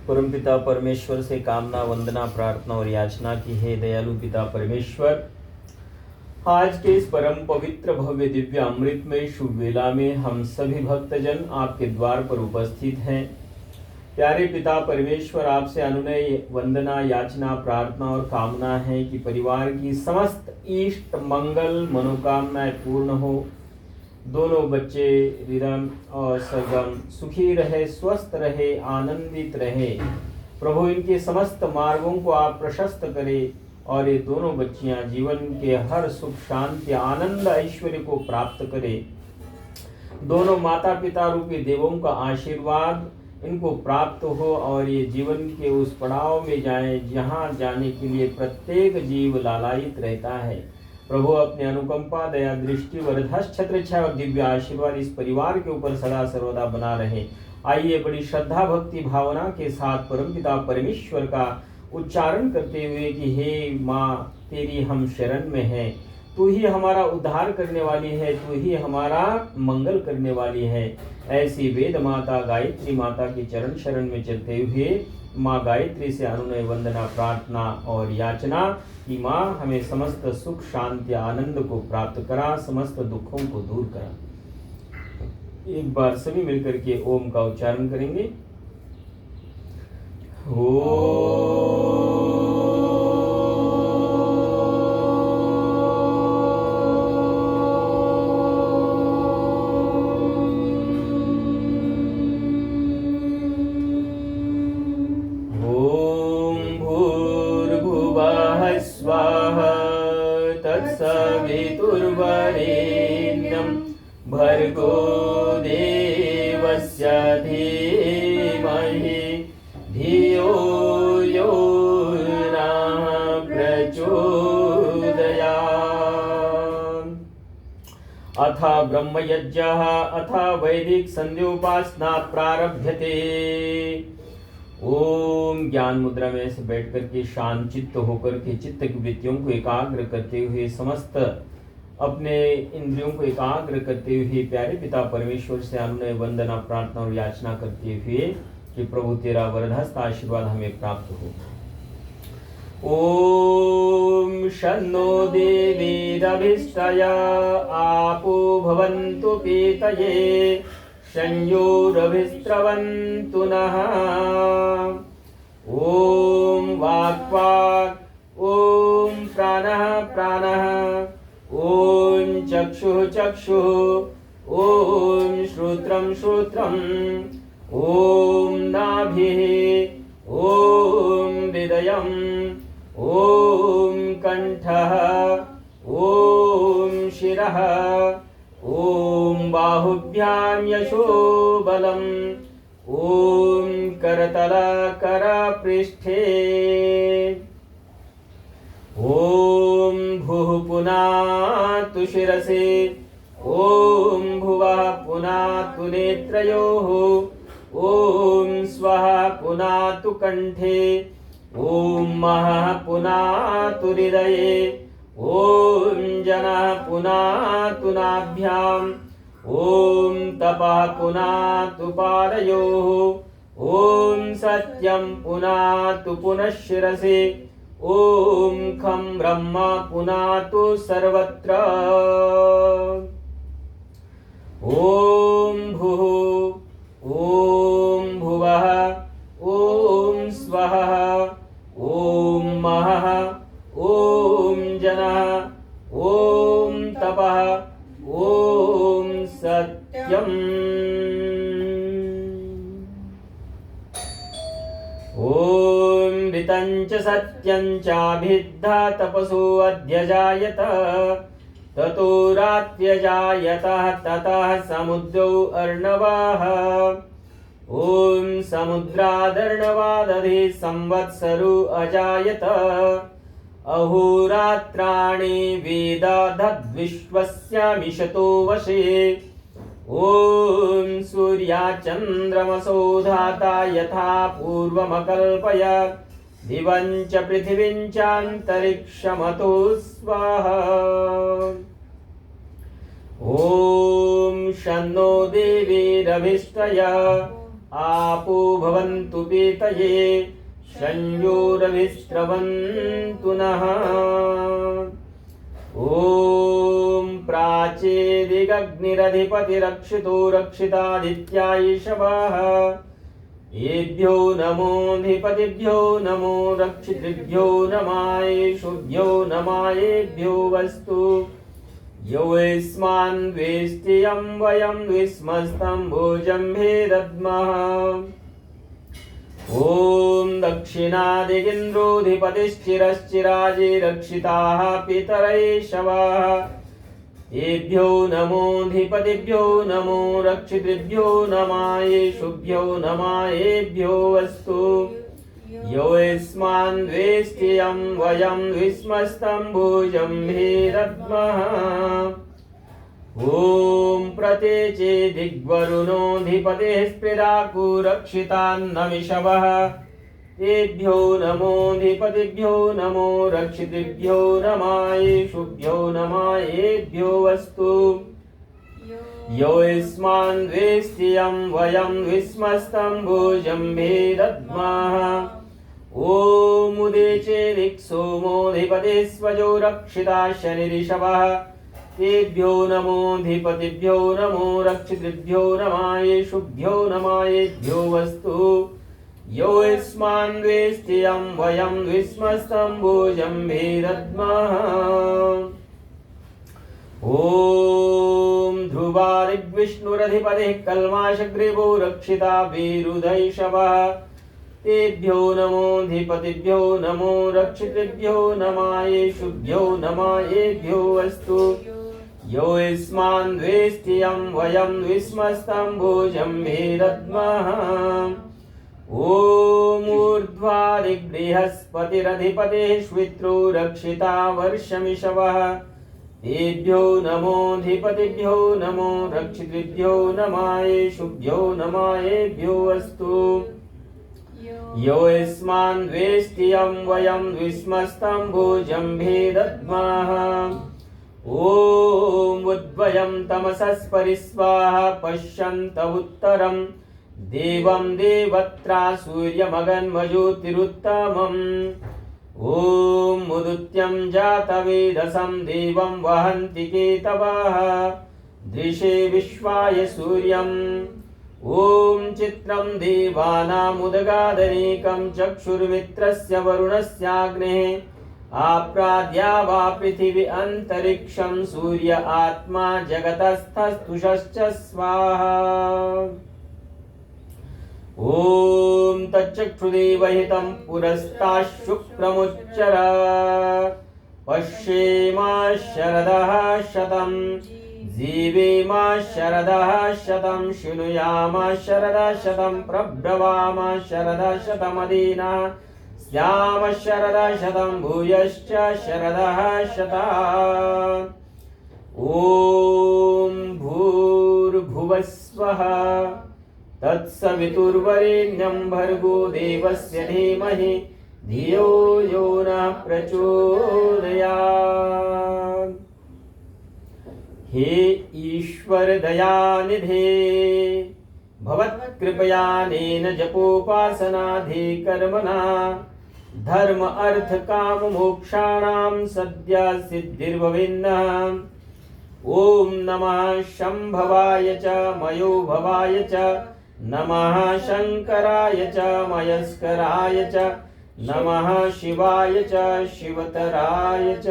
परमपिता परमेश्वर से कामना, वंदना, प्रार्थना और याचना की है। दयालु पिता परमेश्वर, आज के इस परम पवित्र भव्य दिव्य अमृतमय शुभ वेला में हम सभी भक्तजन आपके द्वार पर उपस्थित हैं। प्यारे पिता परमेश्वर, आपसे अनुनय, वंदना, याचना, प्रार्थना और कामना है कि परिवार की समस्त इष्ट मंगल मनोकामनाएं पूर्ण हो। दोनों बच्चे रिदम और सरगम सुखी रहे, स्वस्थ रहे, आनंदित रहे। प्रभु, इनके समस्त मार्गों को आप प्रशस्त करें और ये दोनों बच्चियां जीवन के हर सुख, शांति, आनंद, ऐश्वर्य को प्राप्त करें। दोनों माता पिता रूपी देवों का आशीर्वाद इनको प्राप्त हो और ये जीवन के उस पड़ाव में जाएं जहां जाने के लिए प्रत्येक जीव लालायित रहता है। प्रभु, अपने अनुकंपा, दया, दृष्टि, वरदान, छत्र छाया और दिव्य आशीर्वाद इस परिवार के ऊपर सदा सर्वदा बना रहे। आइए बड़ी श्रद्धा भक्ति भावना के साथ परमपिता परमेश्वर का उच्चारण करते हुए कि हे माँ, तेरी हम शरण में हैं। तू ही हमारा उद्धार करने वाली है, तू ही हमारा मंगल करने वाली है। ऐसी वेद माता गायत्री माता के चरण शरण में चलते हुए माँ गायत्री से अनुनय, वंदना, प्रार्थना और याचना कि माँ हमें समस्त सुख, शांति, आनंद को प्राप्त करा, समस्त दुखों को दूर करा। एक बार सभी मिलकर के ओम का उच्चारण करेंगे। भर्गो देवस्य धीमहि धियो यो नः प्रचोदयात्। अथ ब्रह्मयज्ञः अथ वैदिक संध्योपासना प्रारभ्यते। ओम ज्ञान मुद्रा में से बैठ करके शांत चित्त होकर के चित्त की वृत्तियों को एकाग्र करते हुए, समस्त अपने इंद्रियों को एकाग्र करते हुए प्यारे पिता परमेश्वर से अनुनय, वंदना, प्रार्थना और याचना करते हुए कि प्रभु तेरा वरदहस्त आशीर्वाद हमें प्राप्त हो। ओम शन्नो देवीरभिष्टया आपो भवन्तु पीतये संयोरभिस्रवन्तु नः। ओम वाक्वाक्, ओम प्राणः प्राणः, ओम चक्षुः चक्षुः, ओम श्रोत्रं श्रोत्रम्, ओम नाभिः, ओम हृदयम्, ओम कंठः, ओम शिरः, ओम बाहुभ्यां यशोबलम्, ओम करतलकरपृष्ठे, ओम भुः पुनातु शिरसे, ओम भुवः पुनातु नेत्रयोः, ओम स्वः पुनातु कंठे, ओम महः पुनातु हृदये, ओम जनः पुनातु नाभ्याम्, ओम तपः पुनातु पादयोः, ओम सत्यं पुनातु पुनः शिरसे, ओम खं ब्रह्म पुनातु सर्वत्र। ओम भुः, ओम भुवः, ओम स्वः, ओम महः, ओम जनः, ओम तपः, ओम सत्यम्। ओम ऋतं च सत्यं चाभिद्धा तपसो अद्य जायत, ततो रात्यजायतः ततः समुद्रो अर्णवः। ओम समुद्रादर्णवादधि संवत्सरो अजायत, अहोरात्राणि वेदाधद्विश्वस्यामिषतो वशे। ओम सूर्याचन्द्रमसो धाता यथा पूर्वमकल्पय, दिवं च पृथिवीं चान्तरिक्षमतो स्वाहा। ओम शन्नो देवीरभिष्टया आपो भवन्तु पीतये संयोरविस्रवन्तु नः। ॐ प्राचेदिगग्निरधिपतिरक्षितो रक्षितादित्यायिषवः। येभ्यो नमोऽधिपतिभ्यो नमो रक्षितृभ्यो नमायेषुभ्यो नमायेभ्यो वस्तु। यो यस्मान् वेष्टियं वयं विस्मस्तं भोजम्भे दद्मः। ॐ दक्षिणादिगिन्द्रोऽधिपतिश्चिरश्चिराजे रक्षिताः पितरैषवः। येभ्यो नमोऽधिपतिभ्यो नमो रक्षितृभ्यो नमायेषुभ्यो नमायेभ्यो वस्तु। यो यस्मान् वेष्टियं वयं विस्मस्तं भोजम्भे दद्मः। ॐ प्रतेचे दिग्वरुणोऽधिपतिः स्फिराकुरक्षितान्नमिषवः। तेभ्यो नमोऽधिपतिभ्यो नमो रक्षितृभ्यो नमायेषुभ्यो नमायेभ्यो वस्तु। यो यस्मान् वेष्टियं वयं विस्मस्तं भोजम्भे दद्मः। ॐ उदेचे दिक्सोमोऽधिपतिः स्वजो रक्षिता शनिरिषवः। तेभ्यो नमोऽधिपतिभ्यो नमो रक्षितृभ्यो नमायेषुभ्यो नमायेभ्यो वस्तु। यो यस्मान् वेष्टियं वयं विस्मस्तं भोजम्भे दद्मः। ॐ ध्रुवादिग्विष्णुरधिपतिः कल्माषग्रीवो रक्षिता वीरुधैषवः। तेभ्यो नमोऽधिपतिभ्यो नमो रक्षितृभ्यो नमायेषुभ्यो नमायेभ्यो वस्तु। यो यस्मान् वेष्टियं वयं विस्मस्तं भोजम्भे दद्मः। ॐ ऊर्ध्वादिबृहस्पतिरधिपतिः श्वित्रो रक्षिता वर्षमिषवः। तेभ्यो नमोऽधिपतिभ्यो नमो रक्षितृभ्यो नमायेषुभ्यो नमायेभ्यो वस्तु। यो यस्मान् वेष्टियं वयं विस्मस्तं भोजम्भे दद्मः। ॐ उद्वयं तमसस्परिस्वाहा पश्यन्त उत्तरं देवं देवत्रा सूर्यमगन्मज्योतिरुत्तमम्। ॐ मुदुत्यं जातवेदसं देवं वहन्ति केतवः। दृशे विश्वाय सूर्यम्। ॐ चित्रं देवानामुदगादनेकं चक्षुर्मित्रस्य वरुणस्याग्नेः। आप्राद्या वा पृथिवी अन्तरिक्षं सूर्य आत्मा जगतस्थस्तुषश्च स्वाहा। ॐ तच्चक्षुदेवहितं पुरस्तात् शुक्रमुच्चर। पश्येम शरदः शतं जीवेम शरदः शतं शृणुयाम शरदः शतं प्रब्रवाम शरदः शतमदीना स्याम शरदः शतं भूयश्च शरदः शतात्। ॐ भूर्भुवस्वः तत्सवितुर्वरेण्यं भर्गो देवस्य धीमहि धियो यो नः प्रचोदयात्। हे ईश्वर दयानिधे भवत्कृपयानेन जपोपासनाधि कर्मणा धर्म अर्थ काम मोक्षाणां सद्य सिद्धिर्भवेन्नः। ॐ नमः शम्भवाय च मयोभवाय च नमः शङ्कराय च मयस्कराय च नमः शिवाय च शिवतराय च।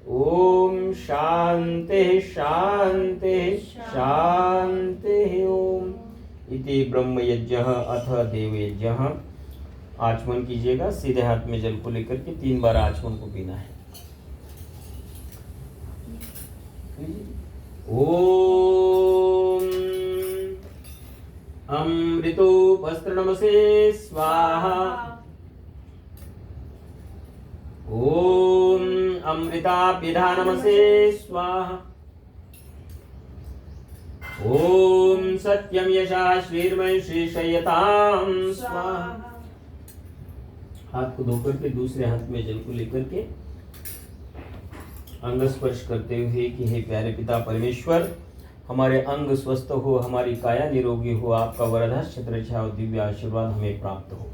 ॐ शान्तिः शान्तिः शान्तिः। ॐ इति ब्रह्मयज्ञः अथ देवयज्ञः। आचमन कीजिएगा। सीधे हाथ में जल को लेकर के 3 बार आचमन को पीना है। ओम अमृतोपस्त्रनमसे स्वाहा। ओम अमृतापिधानमसे स्वाहा। ओम सत्यम यशः श्रीर्मय श्रीशयतां स्वाहा। हाथ को धोकर के दूसरे हाथ में जल को लेकर के अंग स्पर्श करते हुए कि हे प्यारे पिता परमेश्वर, हमारे अंग स्वस्थ हो, हमारी काया निरोगी हो, आपका वरदान रक्षा और दिव्य आशीर्वाद हमें प्राप्त हो।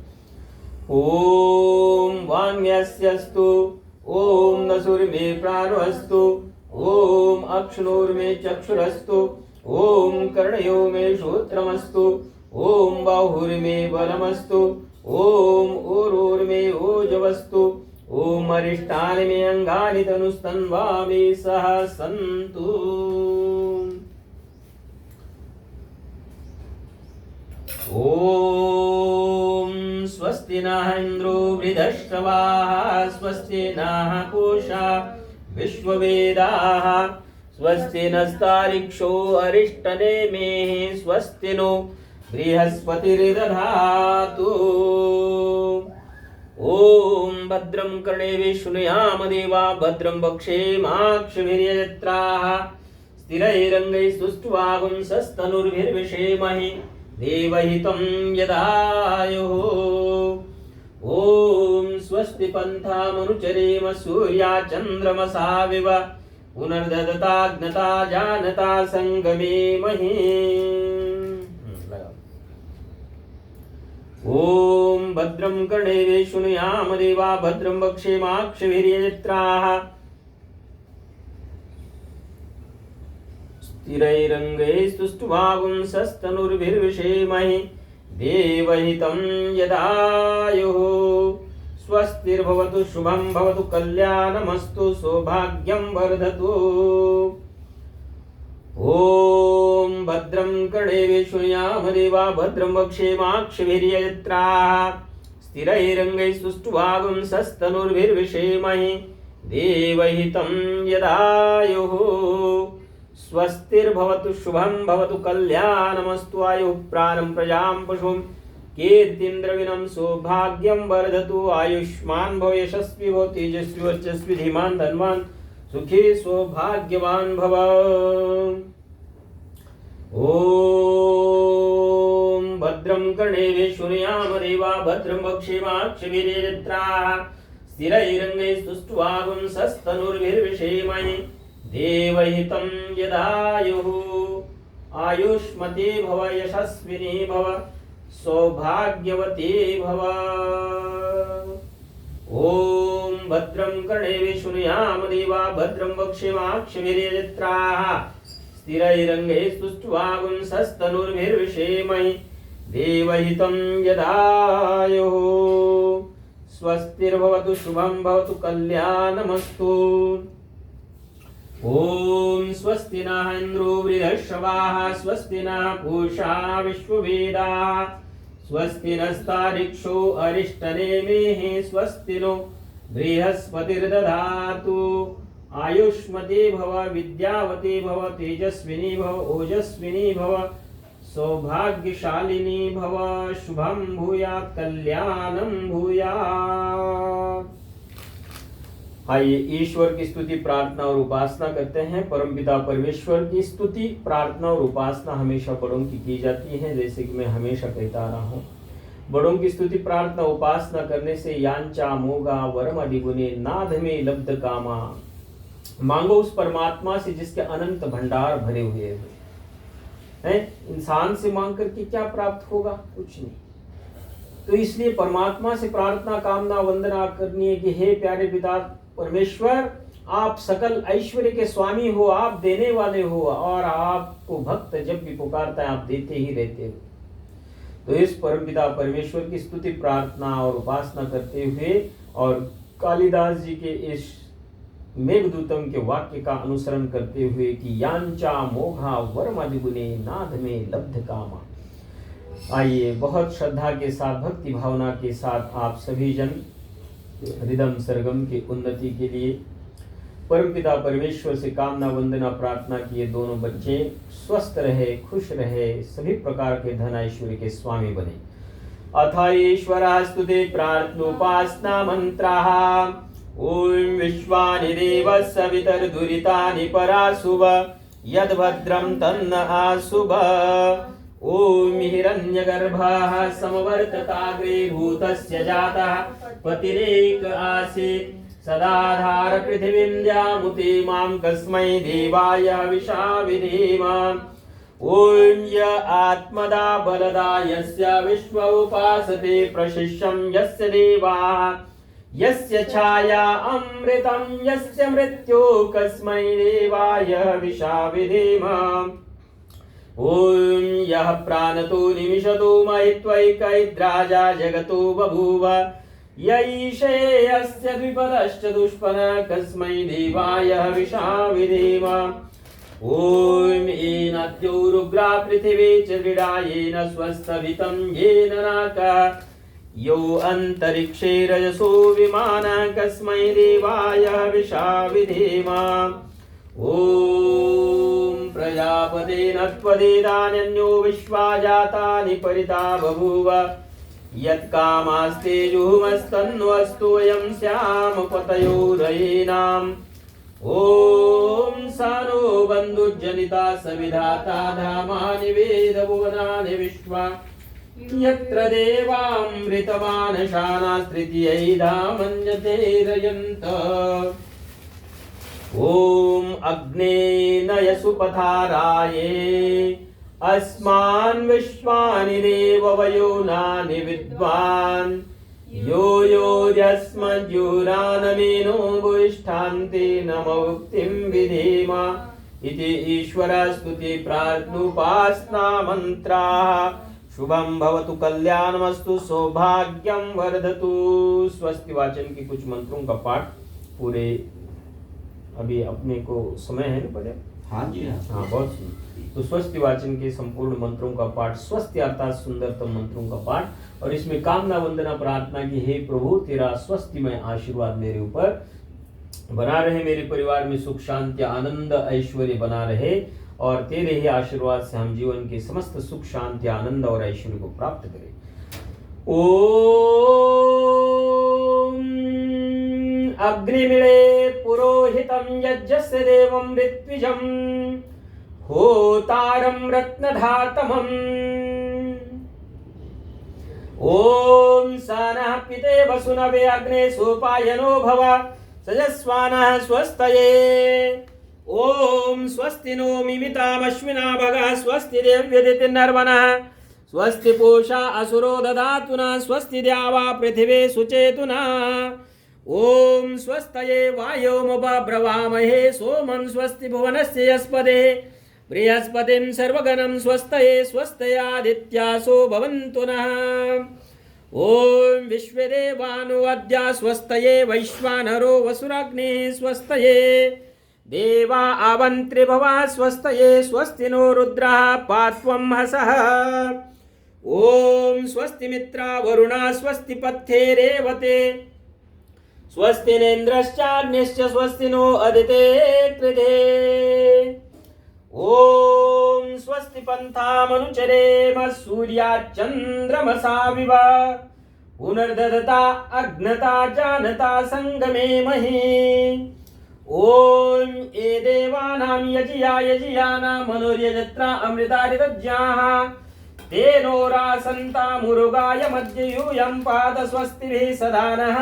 ओम वाङ्यस्यस्तु, ओम नसुर्मे प्राणोऽस्तु, ओम अक्षणोर्मे चक्षुरस्तु, ओम कर्णयो मे श्रोत्रमस्तु, ओम बाहुर्मे बलमस्तु, ओम ऊरोर्मे ओजवस्तु, ओम अरिष्टानि मे अंगानि तनुस्तन्वा मे सह सन्तु। ओम स्वस्ति नः इन्द्रो वृद्धश्रवाः, स्वस्ति नः पूषा विश्ववेदाः, स्वस्ति नस्तारिक्षो अरिष्टनेमिः, स्वस्ति नो बृहस्पतिर्दधातु। ओम भद्रं कर्णेभिः शृणुयाम देवा, भद्रं वक्षेमाक्षभिर्यजत्राः, स्थिरैरङ्गैः सुष्ठुवागुंसस्तनुर्भिर्विषेमहि देवहितं यदायुः। ओम स्वस्ति पन्थामनुचरेम सूर्या चन्द्रमसाविव, पुनर्ददताज्ञता जानता संगमे महि। ओम भद्रं कर्णेभिः शृणुयाम देवा, भद्रं वक्षेमाक्षभिर्यजत्राः, स्थिरैरङ्गैः सुष्ठुवागुंसस्तनुर्भिर्विषेमहि देवहितं यदायुः। स्वस्तिर्भवतु शुभं भवतु कल्याणमस्तु सौभाग्यं वर्धतु। ओम भद्रं कर्णेभिः शृणुयाम देवा, भद्रं वक्षेमाक्षभिर्यजत्राः, स्थिरैरङ्गैः सुष्ठुवागुंसस्तनुर्भिर्विषेमहि देवहितं यदायुः। स्वस्तिर्भवतु शुभं भवतु कल्याणमस्तु आयुः प्राणं प्रजां पशुं कीर्तिं द्रविणं सौभाग्यं वर्धतु। आयुष्मान् भव, यशस्वी भव, तेजस्वी वर्चस्वी धीमान् धनवान् सुखी सौभाग्यवान् भव। ओम भद्रं कर्णेभिः शृणुयाम देवा, भद्रं वक्षेमाक्षभिर्यजत्राः, स्थिरैरङ्गैः सुष्ठुवागुंसस्तनुर्भिर्विषेमहि देवहितं यदायुः। आयुष्मती भव, यशस्विनी भव, सौभाग्यवती भव। ओम भद्रं कर्णेभिः शृणुयाम देवा, भद्रं वक्षेमाक्षभिर्यजत्राः, स्थिरैरङ्गैः सुष्ठुवागुंसस्तनुर्भिर्विषेमहि देवहितं यदायुः। स्वस्तिर्भवतु शुभं भवतु कल्याणमस्तु। ओम स्वस्ति नः इन्द्रो वृद्धश्रवाः, स्वस्ति नः पूषा विश्ववेदाः, स्वस्ति नस्तारिक्षो अरिष्टनेमिः, स्वस्ति नो बृहस्पतिर्दधातु। आयुष्मती भव, विद्यावती भव, तेजस्विनी भव, ओजस्विनी भव, सौभाग्यशालिनी भव। शुभं भूयात्, कल्याणं भूयात्। आइए ईश्वर की स्तुति, प्रार्थना और उपासना करते हैं। परमपिता परमेश्वर की स्तुति, प्रार्थना और उपासना हमेशा बड़ों की जाती है। जैसे कि मैं हमेशा कहता रहा हूँ, बड़ों की स्तुति प्रार्थना उपासना करने से यांचा मोगा वरम अधिगुणे नाध में लब्ध कामा। मांगो उस परमात्मा से जिसके अनंत भंडार भरे हुए हैं। इंसान से मांग करके क्या प्राप्त होगा? कुछ नहीं। तो इसलिए परमात्मा से प्रार्थना, कामना, वंदना करनी है कि हे प्यारे पिता परमेश्वर, आप सकल ऐश्वर्य के स्वामी हो, आप देने वाले हो, और आपको भक्त जब भी पुकारता है आप देते ही रहते हो। तो इस परमपिता परमेश्वर की स्तुति, प्रार्थना और उपासना करते हुए और कालिदास जी के इस मेघदूतम के वाक्य का अनुसरण करते हुए कि यांचा मोघा वरमधिगुणे नाद में लब्ध कामा। आइए बहुत श्रद्धा के साथ, भक्ति भावना के साथ आप सभी जन रिदम सरगम की उन्नति के लिए परमपिता परमेश्वर से कामना, वंदना, प्रार्थना कि ये दोनों बच्चे स्वस्थ रहे, खुश रहे, सभी प्रकार के धन ऐश्वर्य के स्वामी बने। अथ ईश्वरास्तुते प्रार्थनोपासना मंत्राः। ओम विश्वानि देवः सवितर्दुरितानि पराशुभ, यद्भद्रं तन्न आशुभ। ओम हिरण्यगर्भः समवर्तताग्रे भूतस्य जातः, पतिरेक आसीत् सदाधार पृथिवीं द्यामुति मां कस्मै देवाय हविषा विधेम। ॐ य आत्मदा बलदा यस्य विश्व उपासते प्रशिष्यं यस्य देवाः यस्य छाया अमृतं यस्य मृत्यु कस्मै देवाय हविषा विधेम। ॐ यः प्राणतो निमिषतो महित्वैकैद्राजा जगतो बभूव यैषे अस्य द्विपदश्च दुष्पदः कस्मै देवाय हविषा विधेम। ॐ येनाद्योरुग्रा पृथिवी च क्रीडायेन स्वस्तवितं येन नाकः यो अन्तरिक्षे रजसो विमानः कस्मै देवाय हविषा विधेम। ॐ प्रजापतेन त्वदेतान्यो विश्वा जातानि परिता बभूव यत्कामास्ते जुहुमस्तन्वस्तु वयं स्याम पतयोरयेनाम्। ॐ सानो बन्धुजनिता सविधाता धामानि वेदभुवनानि विश्वा यत्र देवामृतमानशानास्तृतीयैधा मन्यते रयन्त। ॐ अग्ने नय सुपथाराये अस्मान् विश्वानि देववयोनानि विद्वान् यो योऽस्मद्युरानमेनो भूयिष्ठान्ते नमोक्तिं विधेम। इति ईश्वरस्तुति प्रार्थनोपासना मंत्राः। शुभम भवतु कल्याणमस्तु सौभाग्यम वर्धतु। स्वस्ति वाचन के कुछ मंत्रों का पाठ पूरे अभी अपने को समय है ना पढ़े। हाँ जी हाँ बहुत सुंदर। तो स्वस्ति वाचन के संपूर्ण मंत्रों का पाठ, स्वस्ति अर्थात सुंदरतम मंत्रों का पाठ, और इसमें कामना वंदना प्रार्थना की हे प्रभु तेरा स्वस्तिमय आशीर्वाद मेरे ऊपर बना रहे, मेरे परिवार में सुख शांति आनंद ऐश्वर्य बना रहे, और तेरे ही आशीर्वाद से हम जीवन के समस्त सुख शांति आनंद और ऐश्वर्य को प्राप्त करें। ओम अग्निमिळे पुरोहितं यज्ञस्य देवं ऋत्विजं होतारं रत्नधातमम्। ओम सनः पिते वसुनवे अग्ने सोपायनो भव सजस्वानः स्वस्तये। ओम स्वस्ति नो मिमितामश्विना भगः स्वस्ति देव्यदितिर्नर्वणः स्वस्ति पूषा असुरो दधातु नः स्वस्ति द्यावा पृथिवी सुचेतुना। ओम स्वस्तये वायोमुपब्रवामहे सोमं स्वस्ति भुवनस्य यस्पदे बृहस्पतिं सर्वगणं स्वस्तये स्वस्तयादित्यासो भवन्तु नः। ओम विश्वदेवानो अद्या स्वस्तये वैश्वानरो वसुराग्निः स्वस्तये देवा आवन्त्रि भवा स्वस्तये स्वस्ति नो रुद्रः पात्वं हसः। ओम स्वस्ति मित्रा वरुणा स्वस्ति पथ्ये रेवते स्वस्ति नेन्द्रश्चाग्निश्च स्वस्ति नो अदिते कृधे। ओम स्वस्ति पन्थामनुचरेम सूर्याचन्द्रमसा विवा पुनर्दधता अग्नता जानता संगमे महि। ओम ए देवानां यजियाना मनुर्यजत्रा अमृतारितज्ञाः तेनो रासन्ता मुरुगाय मध्य यूयं पाद स्वस्तिभिः सदा नः।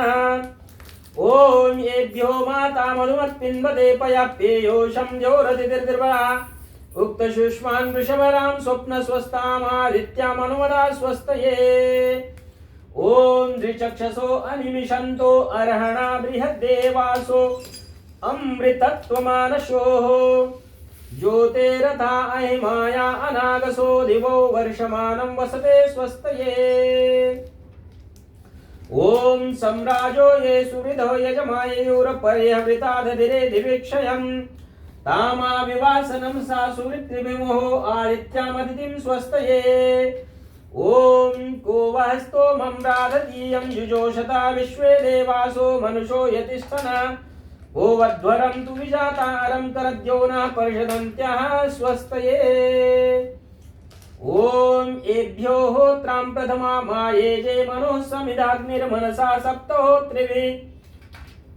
ओम येभ्यो माता मधुमत्पिन्वते पयाप्येयोषं ज्योरतिर्दिर्वा उक्त शुष्मान् वृषभरां स्वप्न स्वस्तामादित्यामनुमदा स्वस्तये। ओम द्विचक्षसो अनिमिषन्तो अर्हणा बृहद्देवासो अमृतत्वमानशोः ज्योतिरथा अहिमाया अनागसो दिवो वर्षमानं वसते स्वस्तये। ओम सम्राजो ये सुविधो यजमायुरपर्यवृतादधिरे दिवीक्षयम् तामाविवासनं सा सुवृत्तिविमोहो आदित्यामदितिं स्वस्तये। ओम को वः स्तोमं राधतीयं युजोषता विश्वे देवासो मनुषो यतिष्ठना ओ वध्वरं तु विजातारं तरद्यो न परिषदन्त्यः स्वस्तये। ओम एभ्यो होत्रां प्रथमा मायेजे मनोः समिदाग्निर्मनसा सप्तहोत्रिभिः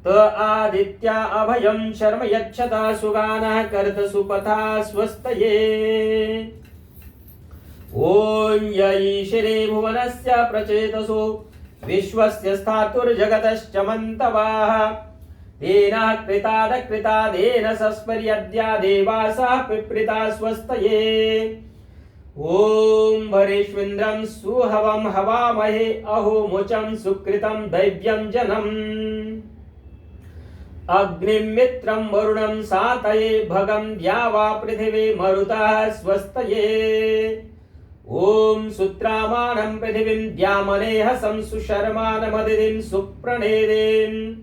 त आदित्या अभयं शर्म यच्छता सुगानः कर्त सुपथा स्वस्तये। ओम य ईशिरे भुवनस्य प्रचेतसो विश्वस्य स्थातुर्जगतश्च मन्तवाः तेन कृतादकृतादेन सस्पर्यद्या देवासः पिप्रिता स्वस्तये। ॐ वरेष्विन्द्रं सुहवं हवामहे अहो मुचं सुकृतं दैव्यं जनम्। अग्निं मित्रं वरुणं सातये भगं द्यावा पृथिवी मरुतः स्वस्तये। ॐ सुत्रामाणं पृथिवीं द्यामनेहसं सुशर्मानमदितिं सुप्रणेदिं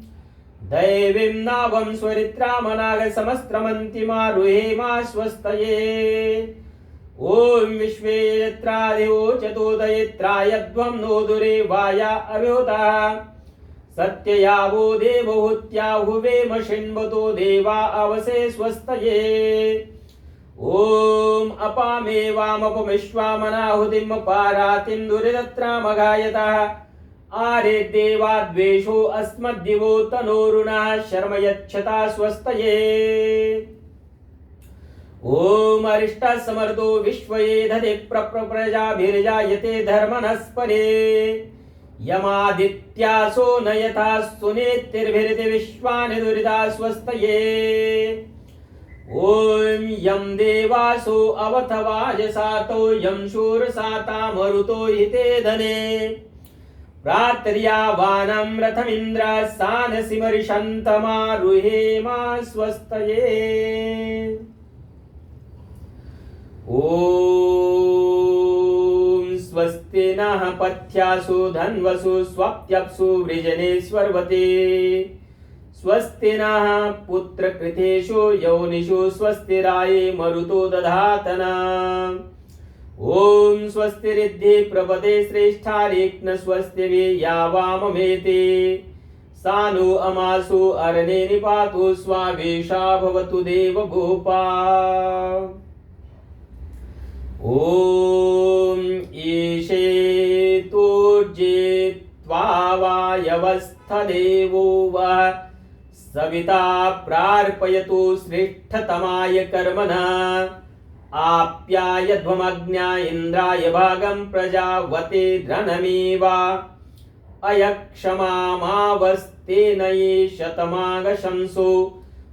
दैवीं नावं स्वरित्रामनागसमस्त्रमन्तिमारुहेमा स्वस्तये। ॐ विश्वेत्रादिवो चतुर्दयित्रायध्वं नोदुरे वाया अभ्युतः सत्ययावो देवहूत्याहुवेम शिन्वतो देवा अवसे स्वस्तये। ॐ अपामेवामपमिश्वामनाहुतिं पारातिं दुरिदत्रामगायतः आरे देवा द्वेषो अस्मद्दिवो तनोरुणः शर्म यच्छता स्वस्तये। ॐ अरिष्टः समर्दो विश्वये दधे प्रजाभिर्जायते धर्मनस्परे। यमादित्यासो न यथा सुनेतिर्भिरिति विश्वानि दुरिता स्वस्तये। ॐ यं देवासो अवथ वाजसातो यं शूरसाता मरुतो हिते धने। प्रातर्यावानं रथमिन्द्र सानसिमरिषन्तमारुहेमा स्वस्तये। ॐ स्वस्ति नः पथ्यासु धन्वसु स्वप्त्यप्सु वृजनेश्वर्वते। स्वस्ति नः पुत्रकृतेषु योनिषु स्वस्तिराये मरुतो दधातना। ॐ स्वस्तिरिद्धि प्रपदे श्रेष्ठारेक्न स्वस्तिवे यावाममेते। सानु अमासु अरणे निपातु स्वावेशा भवतु देवगोपा। ॐ ईशेतोर्जेत्वा वायवस्थदेवो वः सविता प्रार्पयतु श्रेष्ठतमाय कर्मणः। आप्यायध्वमग्न्या इन्द्राय भागं प्रजावते रणमेवा। अयक्षमामावस्तेन ये शतमागशंसो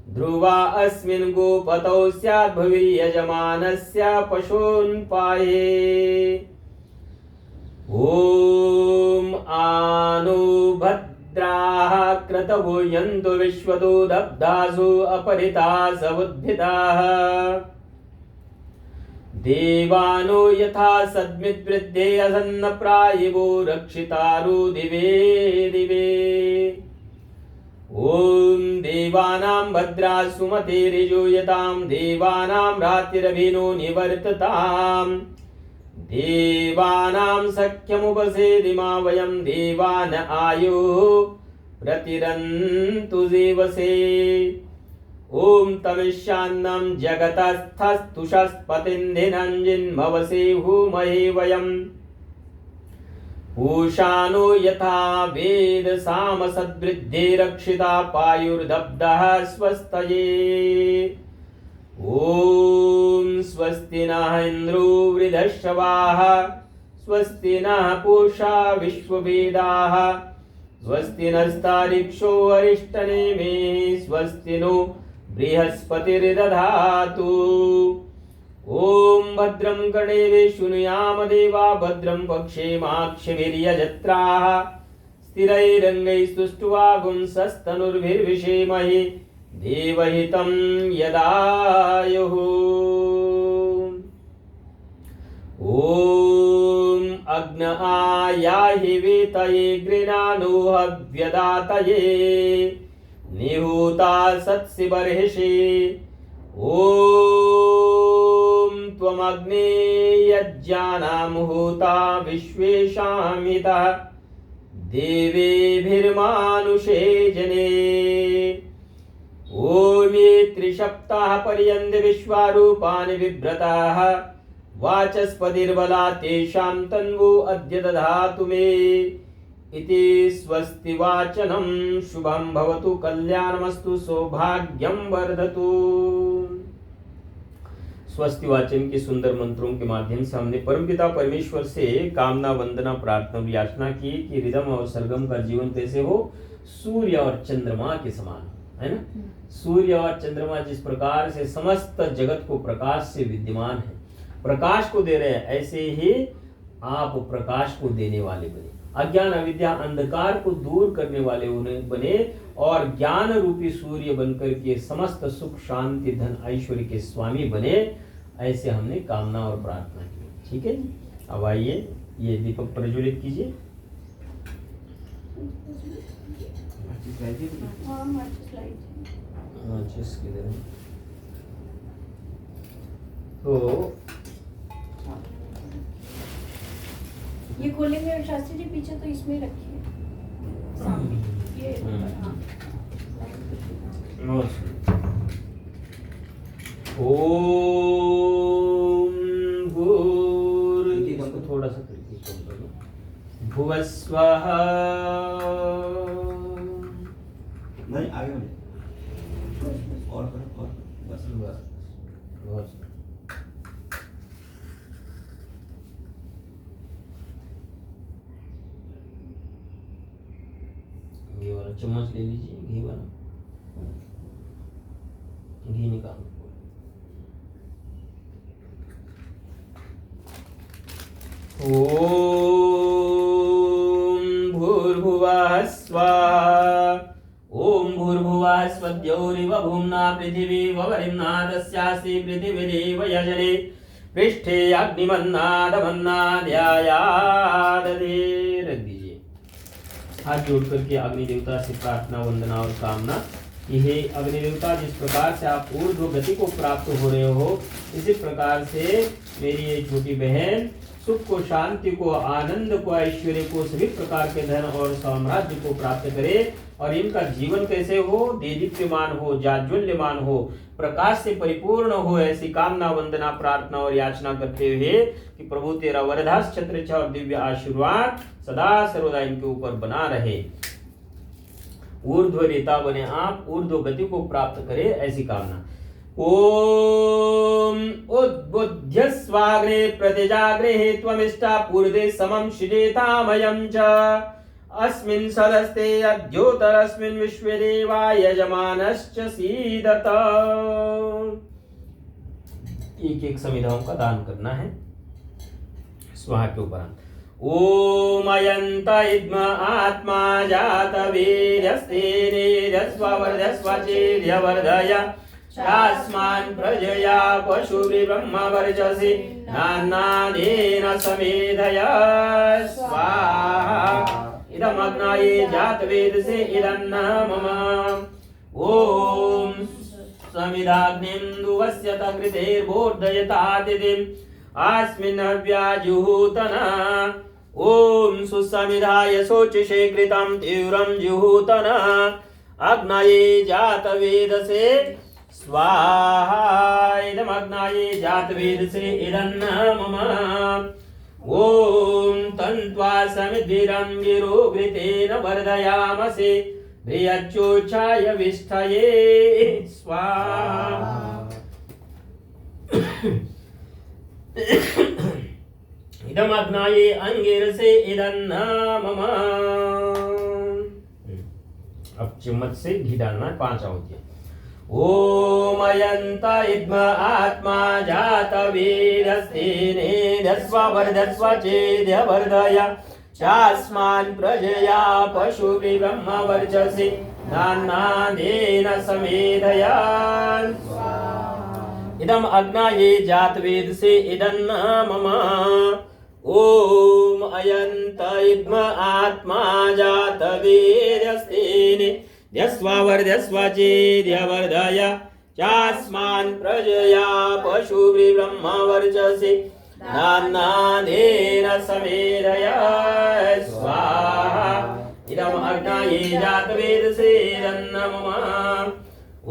ध्रुवा अस्मिन् गोपतौ स्यात् भुवि यजमानस्य पशून् पाये। ॐ आनो भद्राः क्रतवो यन्तु विश्वतो दब्धासु अपरिताः समुद्भिदाः। देवानो यथा सद्मिद्वृद्धे असन्नप्रायिवो रक्षितारो दिवे दिवे। ॐ देवानां भद्रा सुमतिरिजूयतां देवानां रातिरभिनो निवर्तताम्। देवानां सख्यमुपसेदिमा वयं देवान आयुः प्रतिरन्तु जीवसे। ॐ तमिष्यान्नं जगतस्थस्तुषस्पतिन्धिनञ्जिन्मवसे हूमहे वयम्। पूषानो यथा वेद साम सद्वृद्धे रक्षिता पायुर्दब्धः स्वस्तये। ॐ स्वस्ति नः इन्द्रो वृधश्रवाः स्वस्ति नः पूषा विश्ववेदाः स्वस्ति नस्तारिक्षो अरिष्टनेमे स्वस्ति नो बृहस्पतिर्दधातु। ॐ भद्रं कर्णेभिः शृणुयाम देवा भद्रं पक्षेमाक्षभिर्यजत्राः स्थिरैरङ्गैस्तुष्ट्वागुंसस्तनुर्भिर्विषेमहि देवहितं यदायुः। ॐ अग्न आयाहि वेतये गृणानो हव्यदातये निहूता सत्सि बर्हिषि। ॐ त्वमग्ने यज्ञानां हूता विश्वेषां हितः देवेभिर्मानुषे जने। ॐ ये त्रिसप्ताह पर्यन्त विश्वारूपाणि बिभ्रताः वाचस्पतिर्बला तेषां तन्वो अद्य दधातु मे इति। स्वस्ति वाचनं शुभं भवतु कल्याणमस्तु सौभाग्यं वर्धतु। स्वस्ति वाचन के सुंदर मंत्रों के माध्यम से हमने परमपिता परमेश्वर से कामना वंदना प्रार्थना और याचना की कि रिदम और सरगम का जीवन कैसे हो सूर्य और चंद्रमा के समान। है ना। सूर्य और चंद्रमा जिस प्रकार से समस्त जगत को प्रकाश से विद्यमान है, प्रकाश को दे रहे हैं, ऐसे ही आप प्रकाश को देने वाले बने, अज्ञान अविद्या अंधकार को दूर करने वाले बने और ज्ञान रूपी सूर्य बनकर के समस्त सुख शांति धन ऐश्वर्य के स्वामी बने। ऐसे हमने कामना और प्रार्थना की। ठीक है जी। अब आइए ये दीपक प्रज्वलित कीजिए। तो ये खोलेंगे शास्त्री जी पीछे, तो इसमें रखिए सामने ये। ओम भूर्भुवः, थोड़ा सा भुवस्वः, नहीं आगे और बस बस। घी वाला चम्मच ले लीजिए, घी वाला, घी निकालो। ओम भूर्भुवः स्वाहा। ओम भूर्भुवः स्वद्यौरिव भूम्ना पृथिवी ववरिम्ना तस्यासि पृथिवीरेव यजने पृष्ठे अग्निमन्नादमन्नाद्यायादधे। रख दीजिए। हाथ जोड़ करके अग्नि देवता से प्रार्थना वंदना और कामना कि हे अग्नि देवता, जिस प्रकार से आप ऊर्ध्व गति को प्राप्त हो रहे हो, इसी प्रकार से मेरी ये छोटी बहन सुख को, शांति को, आनंद को, ऐश्वर्य को, सभी प्रकार के धन और साम्राज्य को प्राप्त करे और इनका जीवन कैसे हो, देदीप्यमान हो, जाज्वल्यमान हो, प्रकाश से परिपूर्ण हो। ऐसी कामना वंदना प्रार्थना और याचना करते हुए कि प्रभु तेरा वरदास छत्र और दिव्य आशीर्वाद सदा सर्वदा इनके ऊपर बना रहे। ऊर्ध्व रेता बने आप, ऊर्ध्व गति को प्राप्त करे, ऐसी कामना। ओम उद्बुद्ध्य स्वाग्रे प्रतिजाग्रे त्वमिष्टा पूर्वे समं सृजेतामयं च अस्मिन् सदस्ते अद्योतरस्मिन् विश्वे देवा यजमानश्च सीदत। एक एक समिधाओं का दान करना है स्वाहा के ऊपर। ओम अयंत इद्म आत्मा जात वीर्यस्तेनेदस्ववर्धस्वचेद्यवर्धय शास्मान् प्रजया पशुभिः ब्रह्मवर्चसि नान्नादेन समेधय स्वाहा। इदमग्नाये जातवेदसे इदन्न मम। ओम समिधाग्निन्दुवस्य तकृतेर्बोधयतातिथिम् अस्मिन् हव्याजुहूतना। ओम सुसमिधाय शोचिषे कृतं तीव्रं जुहूतना अग्नये जातवेदसे स्वाहा। इदमग्नाये जातवेदसे इदन्न मम। ओम तन्त्वा समिद्भिरं गिरोघृतेन वर्धयामसे प्रियच्चोचाय विष्ठये स्वाहा। इदमग्नाये अंगिरसे इदन्न मम। अब चम्मच से घी डालना है, 5 आहुतियां। ओम अयंत इद्म आत्मा जात वीरस्तेनेदस्ववर्धस्वचेद्यवर्धय शास्मान् प्रजया पशुभिः ब्रह्मवर्चसि नान्नादेन समेधय इदम अग्नाये जातवेदसे इदन्न मम। ओम अयंत इद्म आत्मा जात वीर्यस्तेनेदस्ववर्धस्वचेद्यवर्धय शास्मान् प्रजया पशुभिः ब्रह्मवर्चसि नान्नादेन समेधय स्वाहा। इदम अग्नाये जातवेदसे इदन्न मम।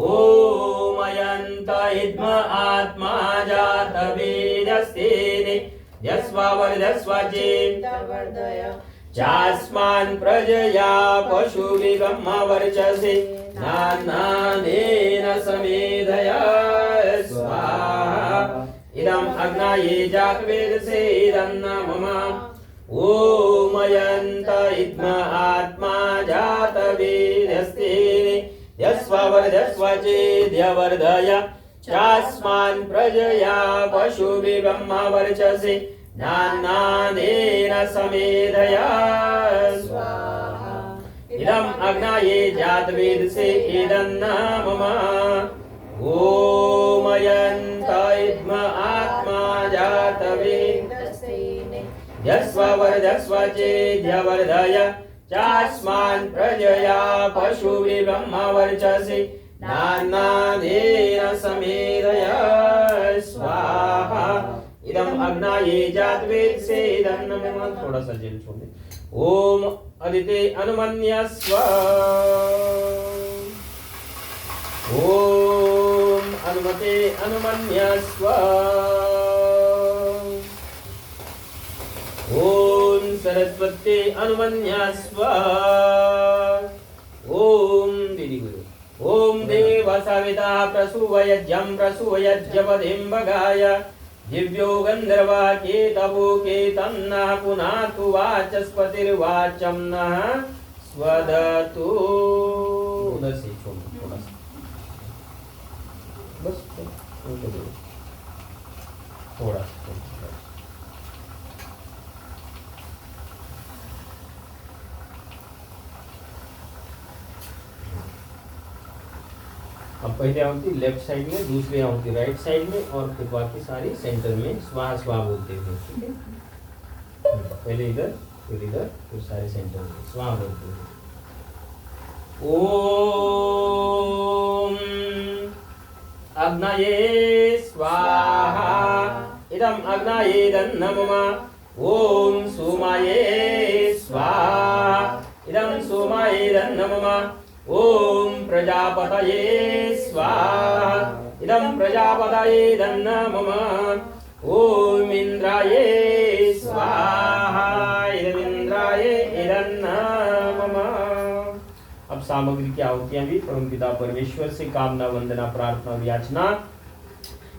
ओम अयंत इद्म आत्मा जात वीर्यस्तेनेदस्ववर्धस्वचेद्यवर्धय शास्मान् प्रजया पशुभिः ब्रह्मवर्चसि नान्नादेन समेधय स्वाहा। इदम अग्नाये जातवेदसे इदन्न मम। ओम अयंत इद्म आत्मा जात वीर्यस्तेनेदस्ववर्धस्वचेद्यवर्धय यस्वर्धस्वचेद्यवर्धय चास्मान् प्रजया पशुभिः ब्रह्मा वर्चसे नान्नादेन समेधया स्वाहा इदम् अग्नाये जातवेदसे इदन्न मम ओमयन्त इद्म आत्मा जातवेदसे यस्वर्धस्वचेद्यवर्धय चास्मान् प्रजया पशुभिः ब्रह्मा वर्चसे नान्नादेन समेधया स्वाहा इदम् अग्नाये जातवेदसे इदन्न मम थोड़ा सा जेल छोड़ दे ओम अदिते अनुमन्यस्व ओम अनुमते अनुमन्यस्व ओम सरस्वती अनुमन्यस्व ओम दीदी गुरु ओम देव सविता प्रसूवयज्ञं प्रसूवयज्ञपतिं भगाय दिव्यो गन्धर्वा केतवो केतन्नः पुनातु वाचस्पतिर्वाचं नः स्वदतु उधर से थोड़ा सा बस थोड़ा अब पहले आहुति लेफ्ट साइड में, दूसरी आहुति राइट साइड में और फिर बाकी सारी सेंटर में स्वाहा स्वाहा बोलते हुए, ठीक है। पहले इधर फिर सारे सेंटर में स्वाहा बोलते हुए ओम अग्नये स्वाहा इदम् अग्नये मम ओम सोमाये स्वाहा इदं सोमाये मम ओम प्रजापतये स्वाहा इदं प्रजापतये मम ओम इंद्राये स्वाहा इदमिंद्राये मम। अब सामग्री की आहुतियां भी परमपिता परमेश्वर से कामना वंदना प्रार्थना और याचना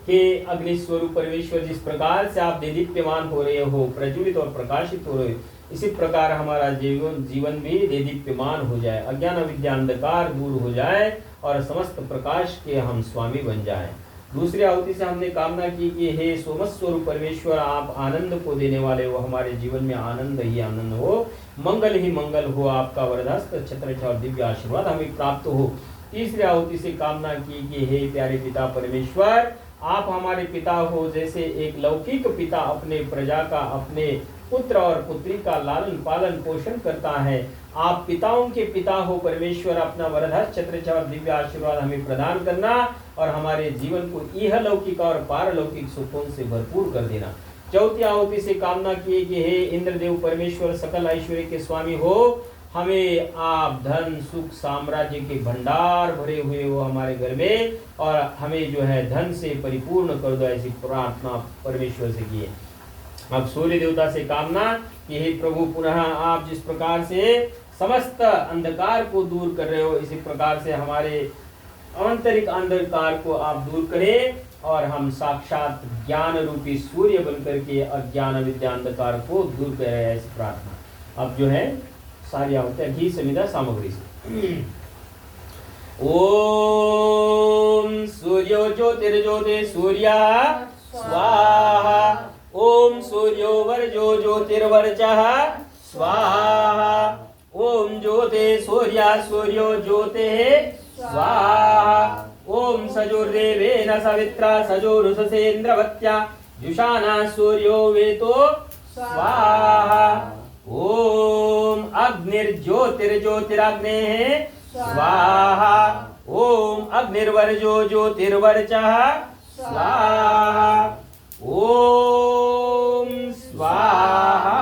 कि अग्नि स्वरूप परमेश्वर जिस प्रकार से आप देदीप्यमान हो रहे हो, प्रज्वलित और प्रकाशित हो रहे हो, इसी प्रकार हमारा जीवन भी देदीप्यमान हो जाए, अज्ञान अविद्या अंधकार दूर हो जाए और समस्त प्रकाश के हम स्वामी बन जाएं। दूसरी आहुति से हमने कामना की कि हे सोम स्वरूप परमेश्वर, आप आनंद को देने वाले हो, हमारे जीवन में आनंद ही आनंद हो, मंगल ही मंगल हो, आपका वरदास्त छत्र और दिव्य आशीर्वाद हमें प्राप्त हो। तीसरी आहुति से कामना की कि हे प्यारे पिता परमेश्वर, आप हमारे पिता हो, जैसे एक लौकिक पिता अपने प्रजा का, अपने पुत्र और पुत्री का लालन पालन पोषण करता है, आप पिताओं के पिता हो परमेश्वर। अपना वरदास्त छत्र और दिव्य आशीर्वाद हमें प्रदान करना और हमारे जीवन को इह लौकिक और पारलौकिक सुखों से भरपूर कर देना। चौथी आहुति से कामना की कि हे इंद्रदेव परमेश्वर, सकल ऐश्वर्य के स्वामी हो, हमें आप धन सुख साम्राज्य के भंडार भरे हुए हो हमारे घर में, और हमें जो है धन से परिपूर्ण कर दो, ऐसी प्रार्थना परमेश्वर से की है। अब सूर्य देवता से कामना कि हे प्रभु, पुनः आप जिस प्रकार से समस्त अंधकार को दूर कर रहे हो, इसी प्रकार से हमारे आंतरिक अंधकार को आप दूर करें और हम साक्षात ज्ञान रूपी सूर्य बनकर के अज्ञान विद्या अंधकार को दूर कर रहे हैं, ऐसी प्रार्थना। अब जो है सारी आहुति घी समिधा सामग्री से। ओम सूर्यो ज्योतिर्ज्योति सूर्य स्वाहा ओम सूर्यो वर्जो ज्योतिर्वर्चः स्वाहा ओम ज्योते सूर्य सूर्यो ज्योते स्वाहा ओम सजुर्देवेन सवित्रा सजोरुषसेन्द्रवत्या जुषाना सूर्यो वेतो स्वाहा ओम अग्निर्ज्योतिर्ज्योतिरग्नेः स्वाहा ओम अग्निर्वर्जो ज्योतिर्वर्चः स्वाहा ओम स्वाहा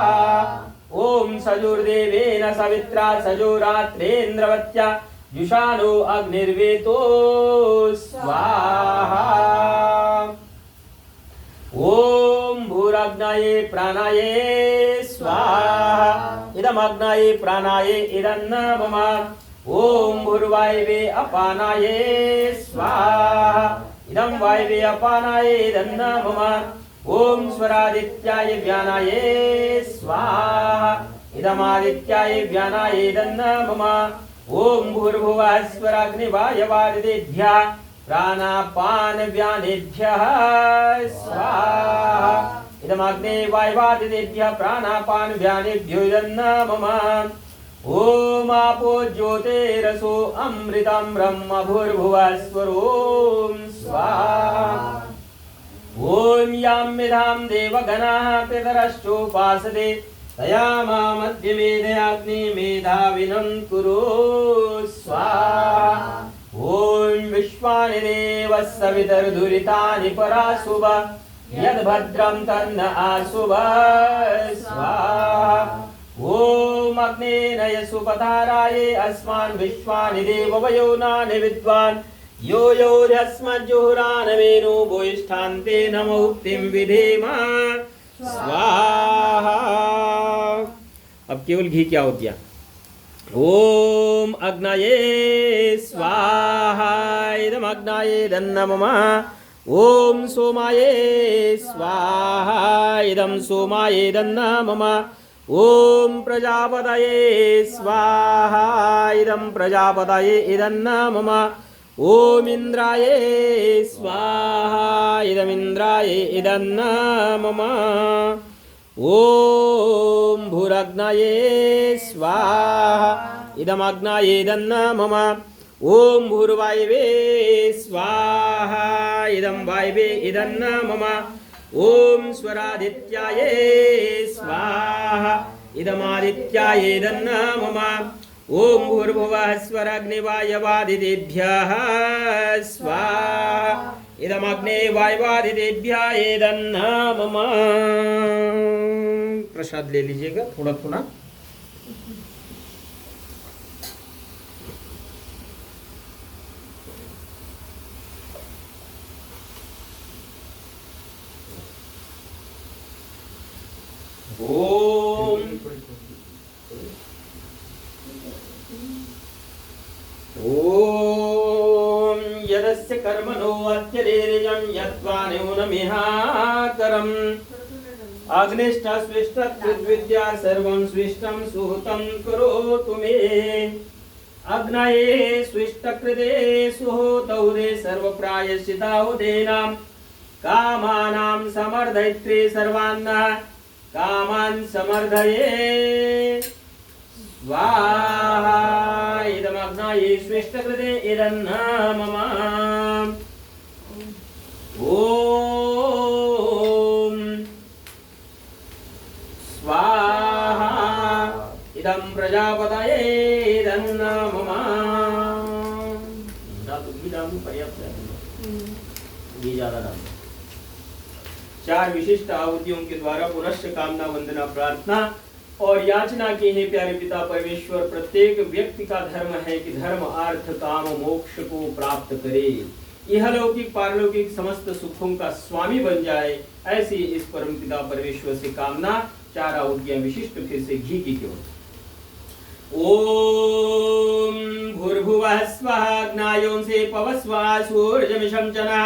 ओम सजुर्देवेन सवित्रा सजोरात्रेन्द्रवत्या जुषानो अग्निर्वेतो स्वाहा ओम भूरग्नाये प्राणाये स्वाहा इदमग्नाये प्राणाये इदन्न मम ओम भूर्वायवे अपानाये स्वाहा इदं वायवे अपानाये इदन्न मम ओम स्वरादित्याय व्यानाये स्वाहा इदमादित्याय व्यानाये इदन्न मम ओम भूर्भुवः स्वराग्निवायवादितेभ्यः प्राणापानव्यानेभ्यः स्वाहा इदमग्ने वायवादितेभ्यः प्राणापानव्यानेभ्यो मम ओम आपो ज्योतिरसो अमृतं ब्रह्म भूर्भुवः स्वरोम स्वाहा ओम यां विधां देवगणाः पितरश्चोपासते तया मामद्य मेधयाग्निमेधाविनं कुरु स्वाहा ओम विश्वानि देवः सवितर्दुरितानि पराशुभ यद्भद्रं तन्न आशुभ स्वाहा ओम अग्ने नयसुपधाराये अस्मान् विश्वानि देववयो नानि विद्वान् यो योऽस्मज्जुहुरानवेनो भूयिष्ठान्ते नमो उक्तिं विधेम स्वाहा। अब केवल घी क्या हो गया? ओम अग्नये स्वाहा इदम अग्नये दन्नमम ओम सोमाये स्वाहा इदम सोमाये दन्नमम ओम प्रजापतये स्वाहा इदम प्रजापतये इदन्नमम ओम इंद्राये स्वाहा इदमिंद्राये इदन्नमम ओम भूरग्नये स्वाहा इदमग्नये इदन्नमम ओम भूर्वायवे स्वाहा इदं वायवे इदन्नमम ओम स्वरादित्याये स्वाहा इदमादित्याये इदन्नमम ओम भूर्भुवः स्वराग्निवायवादितेभ्यः स्वाहा इदमग्ने वायवादितेभ्यः इदन्नमम। प्रसाद ले लीजिएगा थोड़ा थोड़ा। ओम ओम यदस्य कर्मणो अत्यदेर्यं यत्वा न्यूनमिहाकरम् अग्निष्ठ स्विष्ट विद्या सर्वं स्विष्टं सुहृतं करोतु मे अग्नये स्विष्ट कृते सुहृतौ दे सर्वप्रायश्चिताौ देनां कामानां समर्धयित्रे सर्वान्नः कामान् समर्धये स्वाहा इदमग्नये स्विष्ट कृते इदन्नमम ओम स्वाहा इदं प्रजापतये इदन्नमम। पर्याप्त है, घी ज्यादा डाल। चार विशिष्ट आहुतियों के द्वारा पुनश्च कामना वंदना प्रार्थना और याचना के हे प्यारे पिता परमेश्वर, प्रत्येक व्यक्ति का धर्म है कि धर्म अर्थ काम मोक्ष को प्राप्त करे, इहलौकिक पारलौकिक समस्त सुखों का स्वामी बन जाए। ऐसी इस परम पिता परमेश्वर से कामना। चार आहुतियां विशिष्ट फिर से घी की क्यों। ओम भूर्भुवः स्वः ज्ञायोंसे पवस्वा सूर्यमिषं चना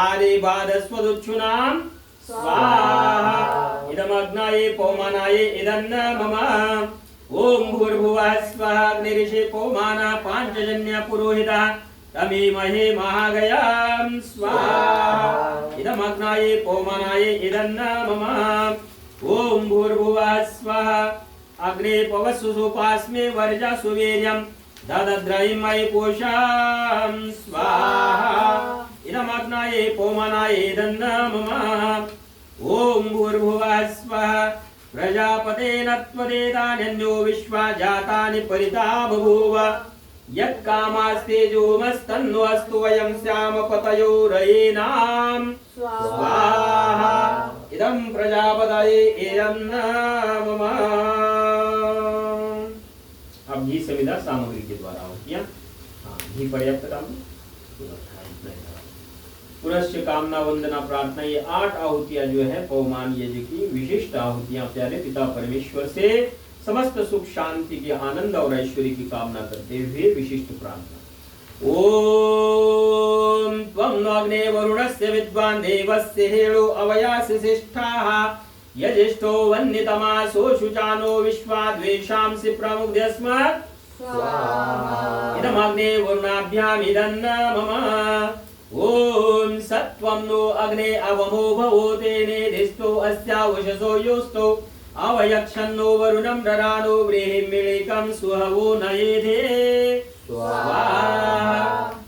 आदि बाधस्वदुच्छुनां स्वाहा इदमग्नाये पौमानाये इदन्नमम ओम भूर्भुवः स्वः अग्निरिषे पौमाना पांचजन्य पुरोहितः तमीमहे महागयां स्वाहा इदमग्नाये पौमानाये इदन्नमम ओम भूर्भुवः स्वः अग्ने पवस्सु सुपास्मे वर्जा सुवीर्यं ददद्रयिमयि पोषां स्वाहा इदमग्नाये पौमानाये इदन्नमम ओम भूर्भुवः स्वः प्रजापतेन त्वदेतान्यो विश्वा जातानि परिता बभूव यत्कामास्तेजोमस्तन्नो अस्तु वयं स्याम पतयो रयेनां स्वाहा इदं प्रजापतये इदन्नमम। अब घी संविदा सामग्री के द्वारा हो गया। घी पर्याप्त काम पुनश्च कामना वंदना प्रार्थना, ये 8 आहुतियां जो है पौमान यज्ञ की विशिष्ट आहुतियां प्यारे पिता परमेश्वर से समस्त सुख शांति के आनंद और ऐश्वर्य की कामना करते हुए विशिष्ट प्रार्थना। ओम त्वं अग्ने वरुणस्य विद्वान् देवस्य हेळो अवयासि शिष्ठाः यजिष्ठो वन्नितमासो शुचानो विश्वा द्वेषांसि प्रमुग्ध्यस्मत् स्वाहा इदमग्ने वरुणाभ्याम् इदन्न मम ॐ सत्वं नो अग्ने अवमो भवो तेने दिष्टो अस्या वशसो योस्तो अवयक्षन्नो वरुणं ररानो व्रीहिमिळिकं सुहवो नयेधे स्वाहा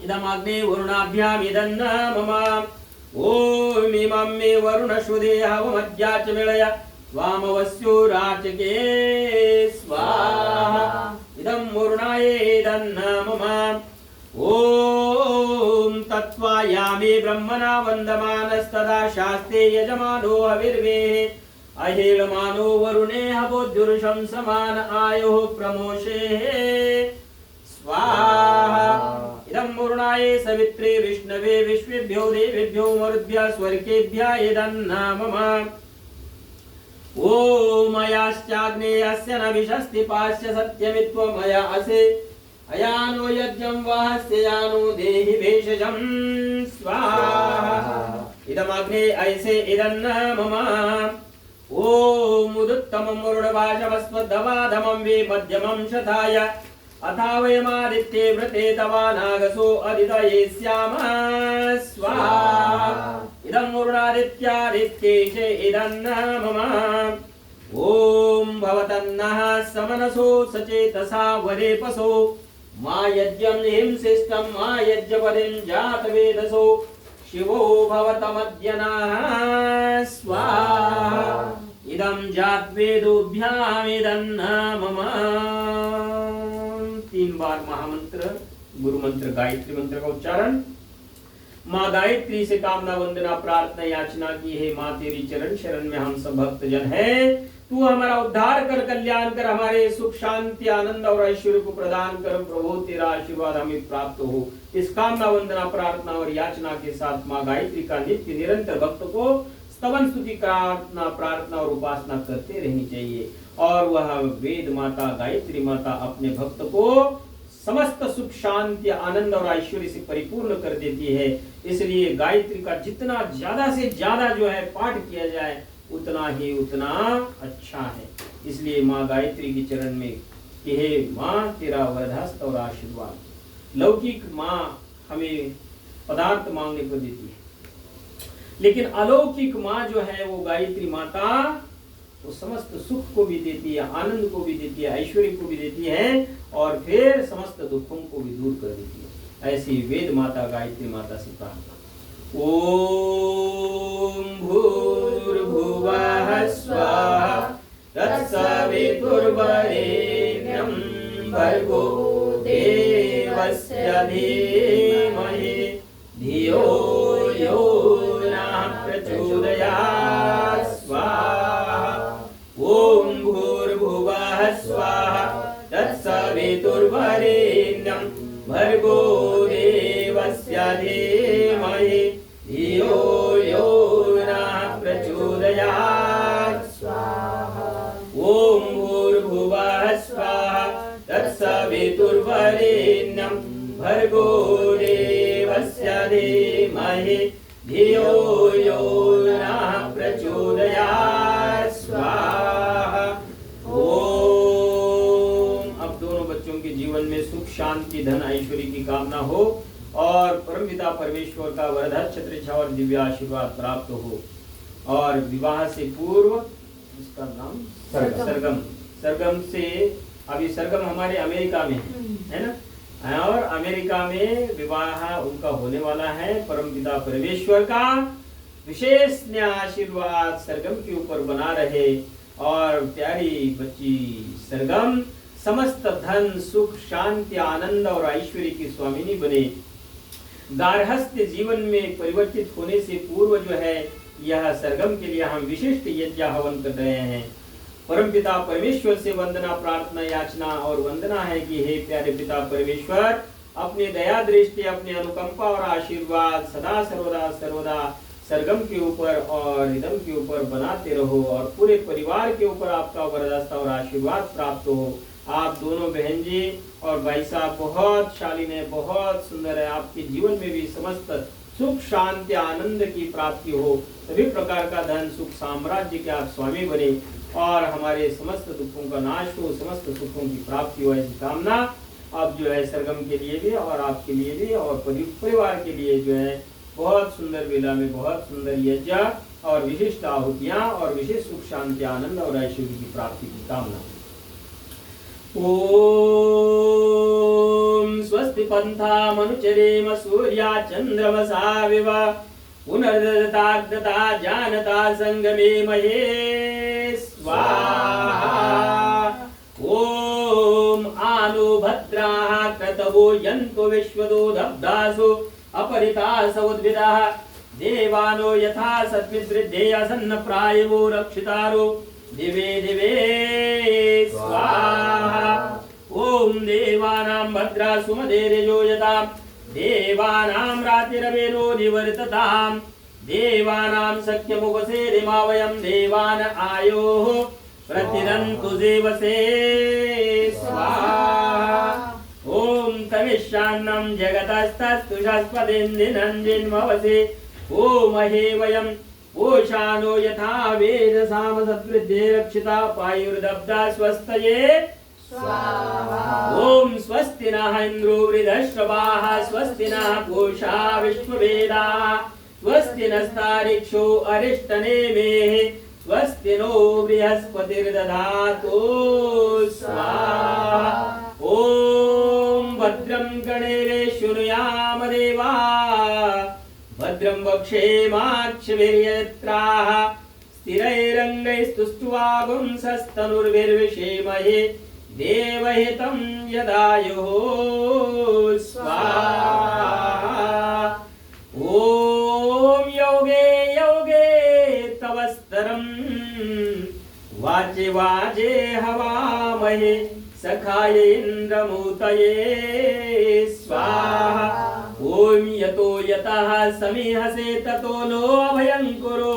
इदमग्ने वरुणाभ्याम् इदन्न मम ॐ इमं मे वरुणश्रुधे हवमद्या च मिळय वामवस्यो राचके स्वाहा इदं वरुणाय इदन्न मम ॐ तत्त्वायामे ब्रह्मणा वन्दमानस्तदा शास्ते यजमानो हविर्वेः अहेळमानो वरुणे हवोद्युरुषं समान आयुः प्रमोषेः स्वाहा इदं वरुणाय सवित्रे विष्णवे विश्वेभ्यो देवेभ्यो मरुद्भ्यः स्वर्गेभ्यः इदन्न मम ॐ मयाश्चाग्नेयस्य न विशस्ति पास्य सत्यमित्वमया असे अयानो यज्ञं वाहस्य यानो देहि भेषजं स्वाहा इदमग्ने ऐसे इदन्न मम ॐ उदुत्तमं वरुणभाषमस्मद्दवाधमं वे मध्यमं शताय अथावयमादित्ये व्रते तवा नागसो अदितये स्याम स्वाहा इदं वरुणादित्यादित्येशे इदन्न मम ॐ भवतन्नः समनसो सचेतसा वरेपसो मा यज्ञं हिंसिष्टं मा यज्ञपदिं जातवेदसो शिवो भवतमद्यनः स्वाहा इदं जातवेदोभ्यामिदन्न मम 3 बार महामंत्र गुरु मंत्र गायत्री मंत्र का उच्चारण। माँ गायत्री से कामना वंदना प्रार्थना याचना की है। माँ तेरी चरण शरण में हम सब भक्त जन है। तू हमारा उद्धार कर, कल्याण कर, हमारे सुख शांति आनंद और ऐश्वर्य को प्रदान कर। प्रभु तेरा आशीर्वाद हमें प्राप्त हो। इस कामना वंदना प्रार्थना और याचना के साथ माँ गायत्री का नित्य निरंतर भक्त को स्तवन स्तुति प्रार्थना और उपासना करते रहनी चाहिए। और वह वेद माता गायत्री माता अपने भक्त को समस्त सुख शांति आनंद और ऐश्वर्य से परिपूर्ण कर देती है। इसलिए गायत्री का जितना ज्यादा से ज्यादा जो है पाठ किया जाए उतना ही उतना अच्छा है। इसलिए माँ गायत्री के चरण में कि हे माँ तेरा वरदहस्त और आशीर्वाद। लौकिक माँ हमें पदार्थ मांगने को देती है, लेकिन अलौकिक माँ जो है वो गायत्री माता वो समस्त सुख को भी देती है, आनंद को भी देती है, ऐश्वर्य को भी देती है और फिर समस्त दुखों को भी दूर कर देती है। ऐसी वेद माता गायत्री माता से प्रार्थना। ओम भूर्भुवः स्वः तत्सवितुर्वरेण्यं भर्गो देवस्य धीमहि धियो यो नः प्रचोदयात् स्वाहा। ओम भूर्भुवः स्वः तत्सवितुर्वरेण्यं भर्गो देवस्य धीमहि धियो यो नः प्रचोदयात् स्वाहा। ओम भूर्भुवः स्वः तत्सवितुर्वरेण्यं भर्गो देवस्य धीमहि धियो यो नः प्रचोदयात् स्वाहा। ओम। अब दोनों बच्चों के जीवन में सुख शांति धन ऐश्वर्य की कामना हो और परमपिता परमेश्वर का वरदान छत्र छाया और दिव्य आशीर्वाद प्राप्त हो। और विवाह से पूर्व इसका नाम सरगम। सरगम से अभी सरगम हमारे अमेरिका में है ना, और अमेरिका में विवाह उनका होने वाला है। परमपिता परमेश्वर का विशेष आशीर्वाद सरगम के ऊपर बना रहे और प्यारी बच्ची सरगम समस्त धन सुख शांति आनंद और ऐश्वर्य की स्वामिनी बने। गार्हस्थ्य जीवन में परिवर्तित होने से पूर्व जो है यह सरगम के लिए हम विशिष्ट यज्ञ हवन कर रहे हैं। परमपिता परमेश्वर से वंदना प्रार्थना याचना और वंदना है कि हे प्यारे पिता परमेश्वर अपने दया दृष्टि अपने अनुकंपा और आशीर्वाद सदा सर्वदा सर्वदा सरगम के ऊपर और रिदम के ऊपर बनाते रहो और पूरे परिवार के ऊपर आपका वरदास्ता और आशीर्वाद प्राप्त हो। आप दोनों बहन जी और भाई साहब बहुत शालीन है, बहुत सुंदर है। आपके जीवन में भी समस्त सुख शांति आनंद की प्राप्ति हो, सभी प्रकार का धन सुख साम्राज्य के आप स्वामी बने और हमारे समस्त दुखों का नाश हो, समस्त सुखों की प्राप्ति हो, ऐसी कामना अब जो है सरगम के लिए भी और आपके लिए भी और परिवार के लिए जो है बहुत सुंदर वेला में बहुत सुंदर यज्ञ और विशिष्ट आहुतियां और विशेष सुख शांति आनंद और ऐश्वर्य की प्राप्ति की कामना। ओम स्वस्ति पंथा मनुचरेम सूर्या चंद्रमसा विव पुनर्दता जानता संगमे महे स्वाहा। ओम आनो भद्राः क्रतवो यन्तो विश्वदो दब्दासो अपरितास उद्भिदाः देवानो यथा सत्मिद्रिद्धेयासन्न प्रायवो रक्षितारो दिवे दिवे स्वाहा। ओम देवानां भद्रा सुमदेरेजो यतां देवानां रातिरवेनो निवर्ततां देवानां सख्यमुपसेदिमा वयं देवान आयोः प्रतिरन्तु देवसे स्वाहा। ओम तमिष्यान्नं जगतस्तस्तुषस्पतिन्दिनन्दिन्मवसे ओमहे वयं ओशानो यथा वेदसाम सद्वृद्धे रक्षिता पायुर्दब्धा स्वस्तये स्वाहा। ओम स्वस्ति नः इन्द्रो वृधश्रवाः स्वस्ति नः पूषा विश्ववेदाः स्वस्ति नस्तारिक्षो अरिष्टनेमिः स्वस्ति नो बृहस्पतिर्दधातु स्वाहा। ओम भद्रं गणेरे शृणुयाम देवा भद्रं वक्षेमाक्षभिर्यत्राः स्थिरैरङ्गैस्तुष्ट्वागुंसस्तनुर्भिर्विषेमहे देवहितं यदायुः स्वाहा। ओम योगे योगे तवस्तरं वाचे वाजे हवामहे सखाय इन्द्रमूतये स्वाहा। ओम यतो यतः समीहसे ततो नो अभयं कुरु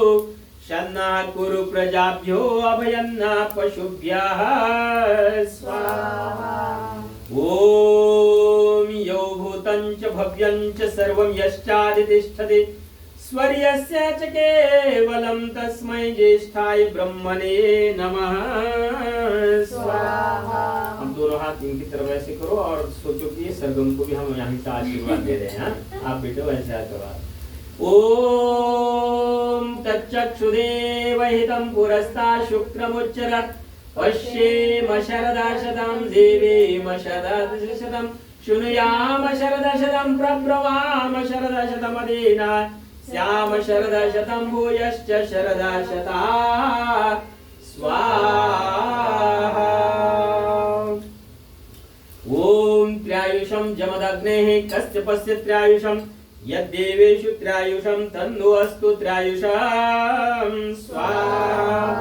शन्ना कुरु प्रजाभ्यो अभयं न पशुभ्यः स्वाहा। ओम यो भूतं च भव्यं च सर्वं यश्चादितिष्ठति स्वर्यस्य च केवलं तस्मै ज्येष्ठाय ब्रह्मणे नमः स्वाहा। हम दोनों हाथ इनकी तरफ ऐसे करो और सोचो कि सरगम को भी हम यहाँ से आशीर्वाद दे रहे हैं। आप बेटो ऐसे आशीर्वाद। ओम तच्चक्षुदेवहितं पुरस्तात् शुक्रमुच्चरत् पश्येम शरदाशतं देवेम शरदाशतं शृणुयाम शरदशतं प्रब्रवाम शरदशतमदेन स्याम शरदशतं भूयश्च शरदशता स्वाहा। ओम त्र्यायुषं जमदग्नेः कश्यपस्य त्र्यायुषं यद्देवेषु त्र्यायुषं तन्नो अस्तु त्र्यायुषं स्वाहा।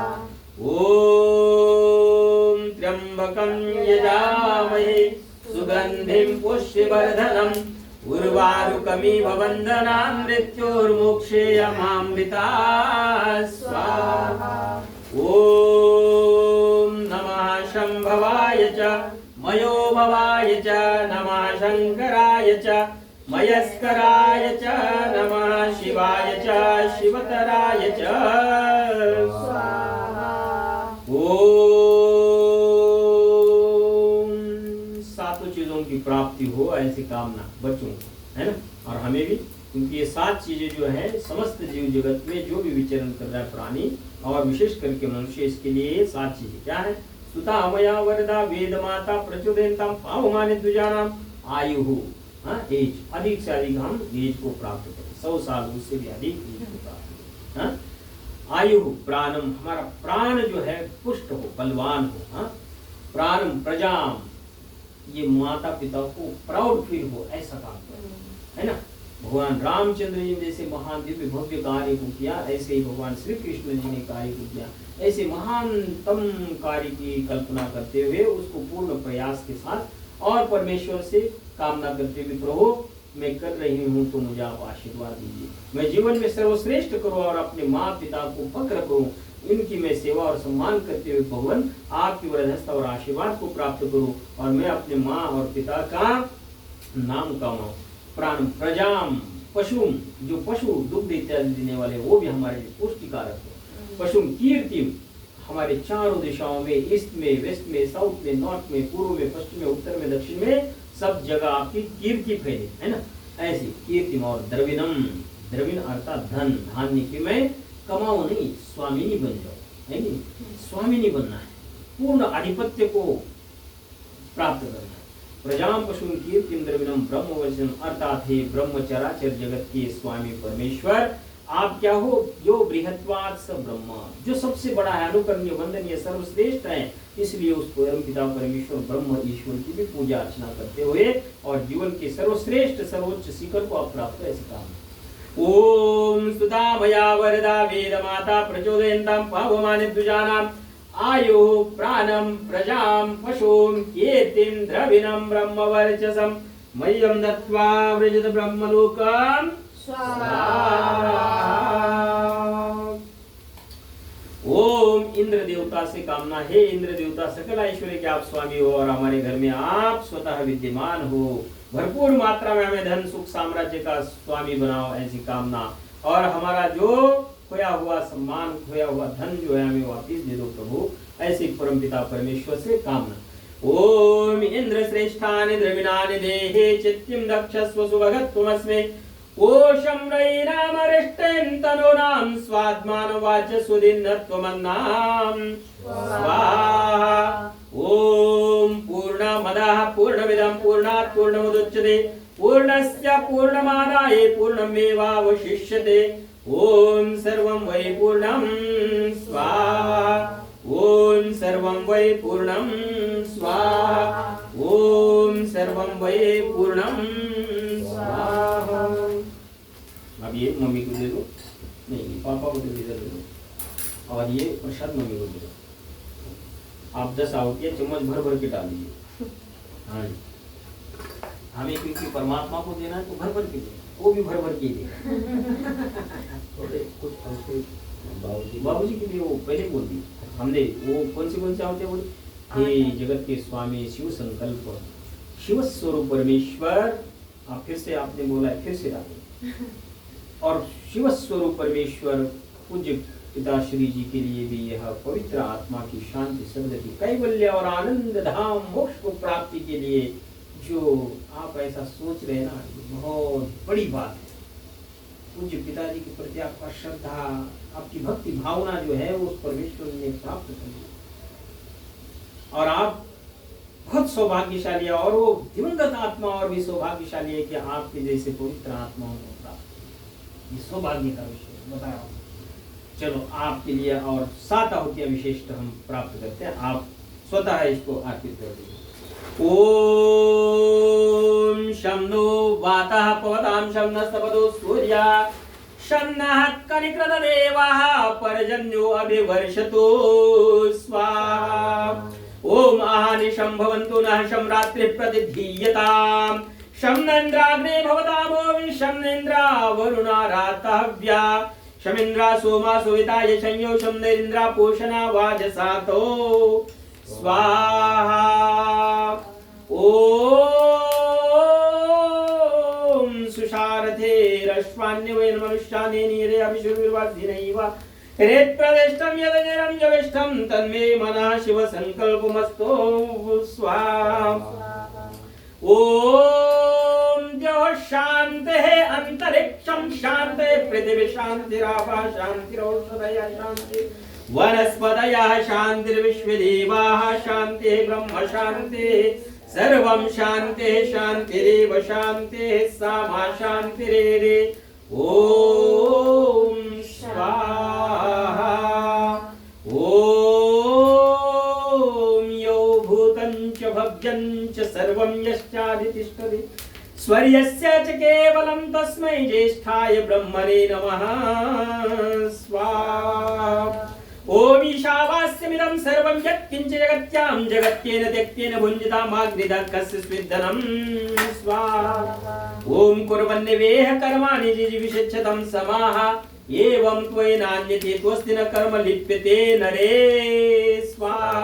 ओम त्र्यंबकं यजामहे सुगन्धिं पुष्टिवर्धनम् उर्वारुकमिव वन्दनान् मृत्योर्मोक्षेयमामृता स्वाहा। ओम नमः शंभवाय च मयोभवाय च नमः शंकराय च मयस्कराय च नमः शिवाय च शिवतराय च स्वाहा। ओम सातों चीजों की प्राप्ति हो ऐसी कामना बच्चों को, है ना, और हमें भी, क्योंकि ये सात चीजें जो है समस्त जीव जगत में जो भी विचरण कर रहा है प्राणी और विशेष करके मनुष्य, इसके लिए सात चीजें क्या है? सुता मया वरदा वेद माता प्रचोदयन्तां पावमाने द्विजानाम आयुः, एज, अधिक से अधिक हम एज को प्राप्त करें, 100 साल उससे भी अधिक एज को प्राप्त करें। आयु प्राणम, हमारा प्राण जो है पुष्ट हो, बलवान हो। प्राणम प्रजाम, ये माता पिता को प्राउड फील हो, ऐसा काम करें, है ना। भगवान रामचंद्र जी जैसे महान दिव्य भव्य कार्य को किया, ऐसे ही भगवान श्री कृष्ण जी ने कार्य को किया। ऐसे महानतम कार्य की कल्पना करते हुए उसको पूर्ण प्रयास के साथ और परमेश्वर से कामना करते हुए, प्रभु मैं कर रही हूँ तो मुझे आप आशीर्वाद दीजिए, मैं जीवन में सर्वश्रेष्ठ करूँ और अपने माँ पिता को फक्र करूँ, इनकी मैं सेवा और सम्मान करते हुए भगवान आपकी वरदहस्ता और आशीर्वाद को प्राप्त करूँ और मैं अपने माँ और पिता का नाम कमाऊं। प्राण प्रजाम, पशु, जो पशु दुग्ध इत्यादि देने वाले वो भी हमारे लिए पुष्टिकारक हो। पशु कीर्ति, हमारे चारों दिशाओं में, ईस्ट में, वेस्ट में, साउथ में, नॉर्थ में, पूर्व में, पश्चिम में, उत्तर में, दक्षिण में, सब जगह आपकी कीर्ति फैले, है ना। ऐसी कीर्ति और द्रविणम, द्रविण अर्थात धन धान्य की मैं कमाओ नहीं, स्वामिनी बन जाओ, है नहीं, स्वामिनी बनना है, पूर्ण आधिपत्य को प्राप्त करना है। प्रजाम पशु कीर्तिम द्रविणम ब्रह्म वचन अर्थात हे ब्रह्म चराचर जगत के स्वामी परमेश्वर, आप क्या हो, जो बृहत्वात् स ब्रह्म, जो सबसे बड़ा है, अनुकरणीय, वंदनीय, सर्वश्रेष्ठ है। इसलिए उस परम पिता परमेश्वर ब्रह्म ईश्वर की भी पूजा अर्चना करते हुए और जीवन के सर्वश्रेष्ठ सर्वोच्च शिखर को आप प्राप्त ऐसे काम। ओम स्तुता मया वरदा वेद माता प्रचोदयन्तां पावमानि द्विजानां आयु प्राणम प्रजाम पशुम कीर्तिं द्रविणं ब्रह्मवर्चसं मह्यं दत्त्वा व्रजत ब्रह्मलोकम् ओम इंद्र देवता से कामना, हे इंद्र देवता, सकल ऐश्वर्य के आप स्वामी हो और हमारे घर में आप स्वतः विद्यमान हो। भरपूर मात्रा में हमें धन सुख साम्राज्य का स्वामी बनाओ, ऐसी कामना। और हमारा जो खोया हुआ सम्मान, खोया हुआ धन जो है हमें वापिस दे दो प्रभु, ऐसी परमपिता परमेश्वर से कामना। ओम इंद्र श्रेष्ठानि द्रविणानि देहे चित्तिं दक्षस्व सुभगत्वमस्मे कोशं रैनामरिष्टें तनूनां स्वात्मानवाच सुदिन्नत्वमन्नां स्वाहा। ओम पूर्णमदः पूर्णमिदं पूर्णात् पूर्णमुदच्यते पूर्णस्य पूर्णमादाय पूर्णमेवावशिष्यते। ओम सर्वं वै पूर्णं स्वाहा। ओम सर्वं वै पूर्णं स्वाहा। ओम सर्वं वै पूर्णं स्वाहा। अब ये मम्मी को दे दो, नहीं पापा को दे दो, और ये प्रसाद मम्मी को दे दो। आप 10 आवतियाँ चम्मच भर भर के डाल दीजिए। हाँ जी, हमें क्योंकि परमात्मा को देना है तो भर भर के देना, वो भी भर भर के देना। कुछ बाबूजी के लिए वो पहले बोल दी हमने, वो कौन से आवतियाँ बोली, हे जगत के स्वामी शिव संकल्प शिव स्वरूप परमेश्वर। आप फिर से आपने बोला है, फिर से डालें। और शिव स्वरूप परमेश्वर पूज्य पिता श्री जी के लिए भी यह पवित्र आत्मा की शांति सद्गति कैवल्य और आनंद धाम मोक्ष को प्राप्ति के लिए जो आप ऐसा सोच रहे हैं ना, बहुत बड़ी बात है। पूज्य पिताजी के प्रति आपका श्रद्धा, आपकी भक्ति भावना जो है वो उस परमेश्वर ने प्राप्त कर ली, और आप बहुत सौभाग्यशाली है। और वो दिवंगत आत्मा और भी सौभाग्यशाली है कि आपके जैसे पवित्र आत्माओं को प्राप्त, ये सौभाग्य का विषय बताया। चलो आपके लिए और 7 आहुतियां विशिष्ट हम प्राप्त करते हैं, आप स्वतः इसको अर्पित कर दीजिए। ओम शं नो वातः पवतां शं नस्तपदो सूर्या शं नः कनिकृत देवाः पर्जन्यो अभिवर्षतु स्वाहा। ओम आहानिशं भवन्तु नः शं रात्रिः प्रतिधीयताम् शं नेन्द्राग्ने भवतामो शं नेन्द्रा वरुणा रातव्या शमिन्द्रा सोमा सुविताय संयो शं नेन्द्रा पोषणा वाजसातो स्वाहा। ओम सुशारथे रश्वान्यवेन मनुष्याने नीरे अभिशुर्विर्वासिनैव रेत्प्रदेष्टं यदनिरं जविष्ठं तन्मे मनः शिव संकल्पमस्तु स्वाहा। ओम जो शांतिः अंतरिक्षं शांतिः पृथिवी शांतिरापः शांतिरौषधयः शांतिः वनस्पतयः शांतिर्विश्वदेवाः शांतिः ब्रह्म शांतिः सर्वं शांतिः शांतिरेव शांतिः सामा शांतिरेरे। ओम स्वाहा। ओम यो भूतं च भव्यं च सर्वं यश्चादितिष्ठति स्वर्यस्य च केवलं तस्मै ज्येष्ठाय ब्रह्मणे नमः स्वाहा। ओम ईशावास्यमिदं सर्वं यत्किञ्च जगत्यां जगत्येन त्यक्तेन भुञ्जतामाग्निदर्कस्य स्विद्धनं स्वाहा। ओम कुर्वन्निवेह कर्माणि जिजीविषच्छतं समाः एवं त्वयिनान्यते त्वस्ति न कर्म लिप्यते नरे स्वाहा।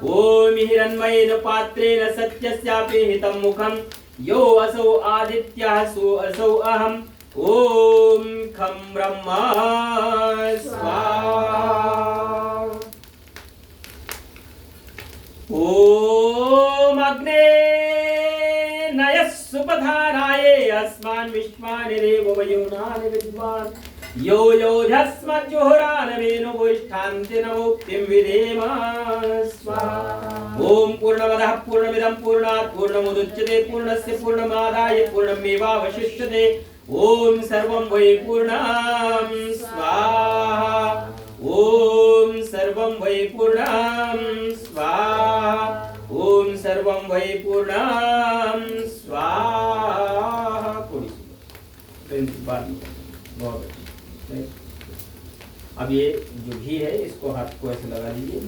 ओम हिरण्मयेन पात्रेण सत्यस्यापि हितं मुखं यो असौ आदित्यः सो असौ अहम् ओम खं ब्रह्मा स्वाहा। ओम अग्ने सुपथाराये अस्मान् विश्वानिरेव वयोनानि विद्वान् यो योधस्मज्जुहोरानवेनो गोष्ठान्ति नवोक्तिं विधेम स्वाहा। ओम पूर्णमदः पूर्णमिदं पूर्णात् पूर्णमुदच्यते पूर्णस्य पूर्णमादाय पूर्णमेवावशिष्यते। ओम सर्वं वै पूर्णं स्वाहा। ओम सर्वं वै पूर्णं स्वाहा। ओम सर्वं वै पूर्णं स्वाहा। बहुत अब ये जो घी है इसको हाथ को ऐसे लगा लीजिए।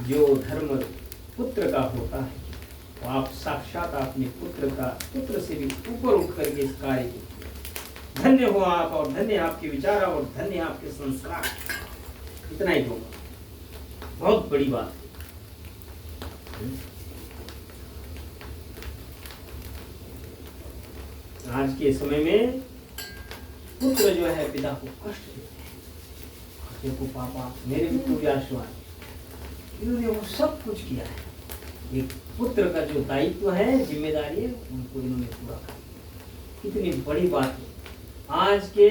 जो धर्म पुत्र का होता है तो आप साक्षात अपने पुत्र से भी ऊपर उठ करके इस कार्य को धन्य हो आप, और धन्य आपके विचार और धन्य आपके संस्कार। इतना ही होगा, बहुत बड़ी बात है। आज के समय में पुत्र जो है पिता को कष्ट देते हैं। देखो पापा मेरे भी पूरी आशीर्वाद, इन्होंने वो सब कुछ किया है। एक पुत्र का जो दायित्व है, जिम्मेदारी है, उनको इन्होंने पूरा किया। कितनी बड़ी बात है। आज के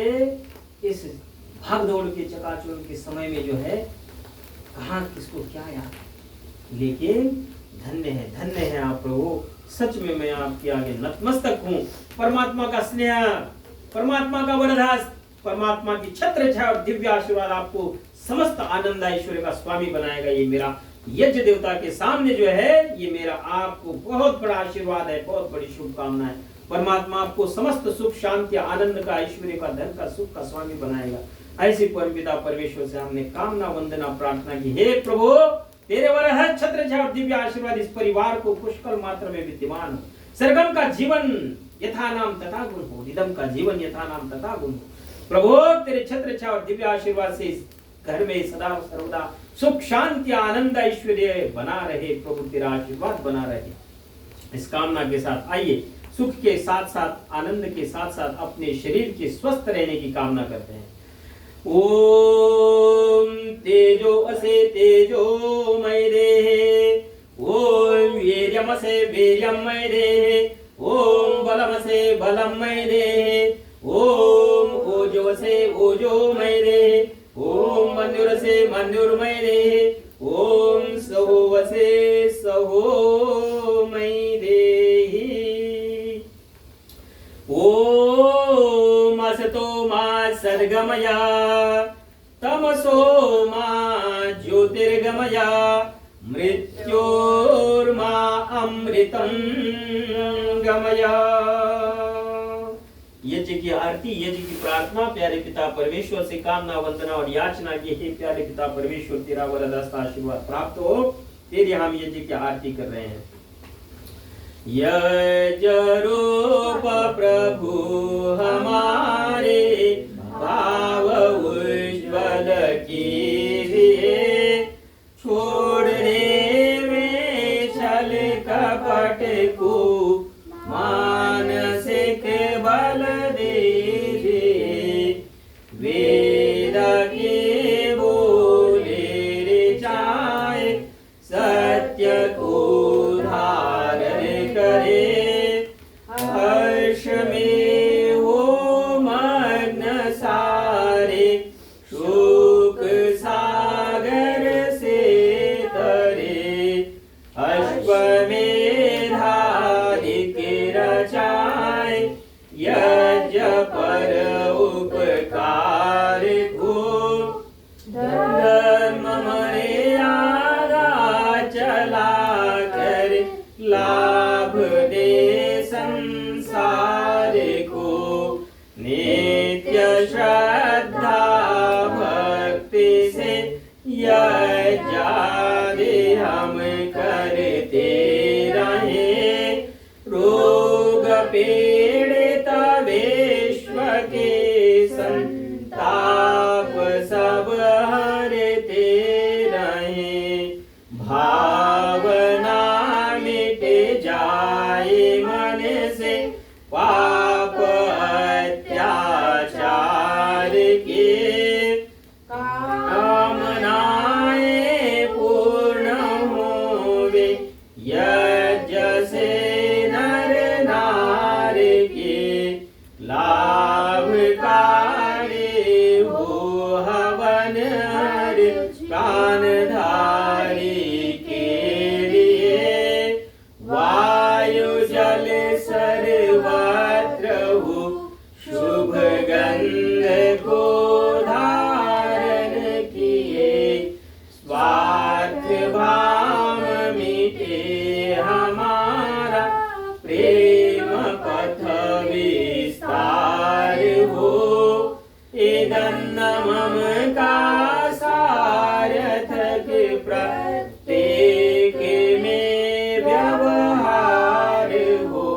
इस भागदौड़ के चकाचौंध के समय में जो है कहाँ किसको क्या याद है, लेकिन धन्य है आप प्रभु। सच में मैं आपके आगे नतमस्तक हूँ। परमात्मा का स्नेह, परमात्मा का वरदान, परमात्मा की छत्र छाया और दिव्य आशीर्वाद आपको समस्त आनंद ऐश्वर्य का स्वामी बनाएगा। ये मेरा यज्ञ देवता के सामने जो है, ये मेरा आपको बहुत बड़ा आशीर्वाद है, बहुत बड़ी शुभकामना है। परमात्मा आपको समस्त सुख शांति आनंद का ऐश्वर्य का धन का सुख का स्वामी बनाएगा। ऐसी परमपिता परमेश्वर से हमने कामना वंदना प्रार्थना की। हे प्रभु तेरे वरदान छत्र छाया और दिव्य आशीर्वाद इस परिवार को पुष्कल मात्रा में विद्यमान हो। सरगम का जीवन यथा नाम तथा गुण हो, निदम का जीवन यथा नाम तथा गुण हो। प्रभु तेरे छत्र छाया और दिव्य आशीर्वाद से इस घर में सदा सर्वदा सुख शांति आनंद ऐश्वर्य बना रहे। प्रभु तेरा आशीर्वाद बना रहे। इस कामना के साथ आइए सुख के साथ साथ आनंद के साथ साथ अपने शरीर के स्वस्थ रहने की कामना करते हैं। ओम तेजो असे तेजोमय देहे, ओम वीर्यमसे वीर्यमय देहे, ओम बलमसे बलमय देहे, ओम ओजोसे ओजोमय देहे, ओम मंजुरसे मंजुरमय देहे, ओम सहोवसे सहोमय देहि, ओम असतो मा सद्गमया तमसो मा ज्योतिर्गमया मृत्योर्मा अमृतं गमया। यज्ञ की आरती, यज्ञ की प्रार्थना प्यारे पिता परमेश्वर से कामना वंदना और याचना की। हे प्यारे पिता परमेश्वर तेरा वरदास्त आशीर्वाद प्राप्त हो, तेरे हम यज्ञ की आरती कर रहे हैं। यज्ञ रूप प्रभु हमारे भाव उज्ज्वल कीजिए, छोड़ में छल कपट को मानसिक बल दीजिए। वेद के बोले रे जाए, सत्य को धारण करे, हर्ष में हो मग्न सारे, शोक सागर से तरे, अश्वमेध रचाए, यज्ञ पर उपकार को, धर्म मर्यादा चला कर लाभ दे संसार को। नित्य श्रद्धा भक्ति से यज्ञ हम करते रहे, रोग पीड़ित विश्व के संताप सब हरते रहे। भावना मिट जाए मन से, पाप अत्याचार के, कामनाएं पूर्ण होवे, यज्ञ से नर नारी प्रेम पथ विस्तार हो, इदन्न मम का सार्थक प्रत्येक में व्यवहार हो।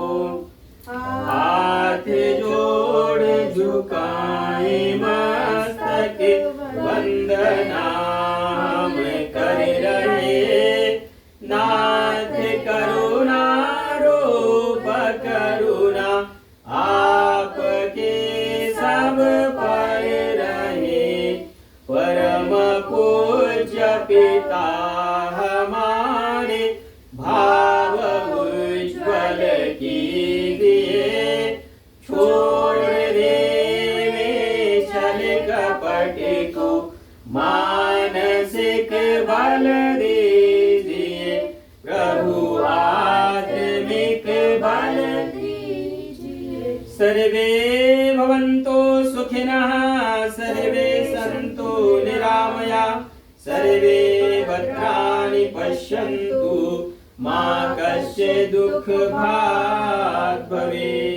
हाथ जोड़ झुकाए मस्तक वंदना हम कर रहे, नाथ करुणा रूप करुणा आपके सब पर रहे। परम पूज्य पिता हमारे भाव उज्ज्वल कीजिए, छोड़ देवे छल कपट को मानसिक बल दीजिए, प्रभु आत्मिक बल दीजिए। सर्वे भवन्तु सुखिनः, सर्वे सन्तु निरामया, सर्वे भद्राणि पश्यन्तु, मा कश्चित् दुःखभाग् भवेत्।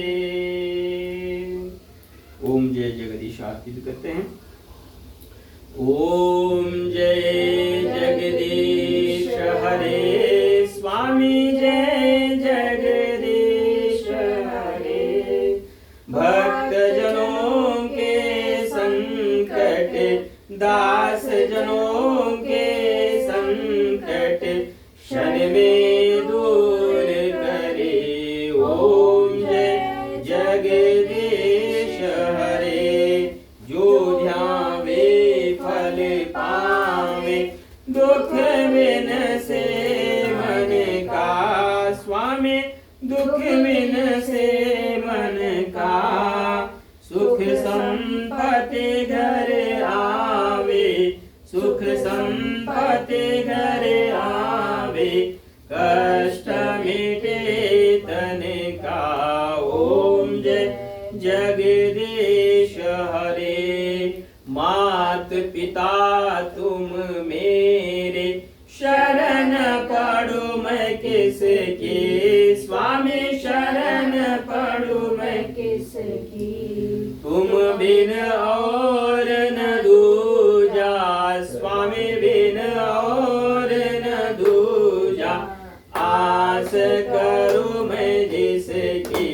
ओम जय जगदीश आरती करते हैं। ओम जय जगदीश हरे, स्वामी जय जगदीश हरे। भक्त जनों के संकट, दास जनों के संकट, क्षण में दूर करे। ओम जय जगदीश हरे। जो ध्यावे फल पावे, दुख बिन से मन का, स्वामी दुख बिन से मन का। सुख संपत्ति घर आवे, सुख संपत्ति घर आवे, कष्ट मिटे तन का। ओम जय जगदीश हरे। मात पिता तुम मेरे, शरण पड़ो मैं किसकी, स्वामी शरण पड़ो मैं किसकी। तुम बिन और न दूजा, स्वामी बिन और न दूजा, आस करूं मैं जिसकी।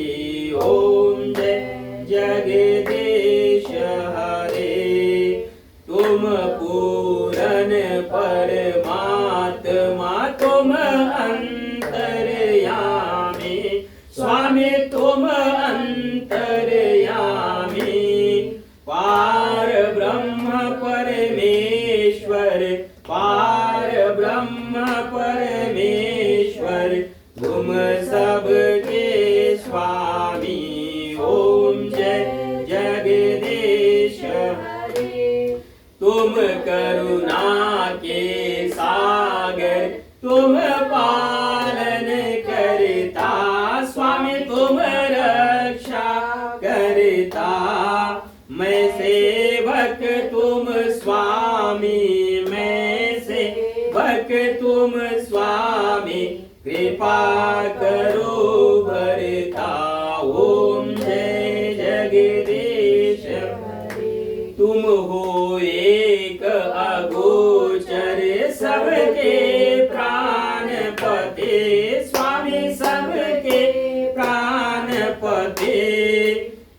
ओम जय जगदीश हरे। तुम पूरन परमात्मा, तुम अंतर्यामी, स्वामी तुम अंतर्यामी। पार ब्रह्म परमेश्वर, पार ब्रह्म परमेश्वर, तुम सबके स्वामी। ओम जय जगदीश हरे। तुम करुणा के सागर, तुम पालन करता, स्वामी तुम रक्षा करता। मैं सेवक तुम स्वामी, मैं सेवक तुम स्वामी, कृपा करो भरता। ओम जय जगदीश हरे। तुम हो एक अगोचर, सबके प्राणपते, स्वामी सबके प्राणपते।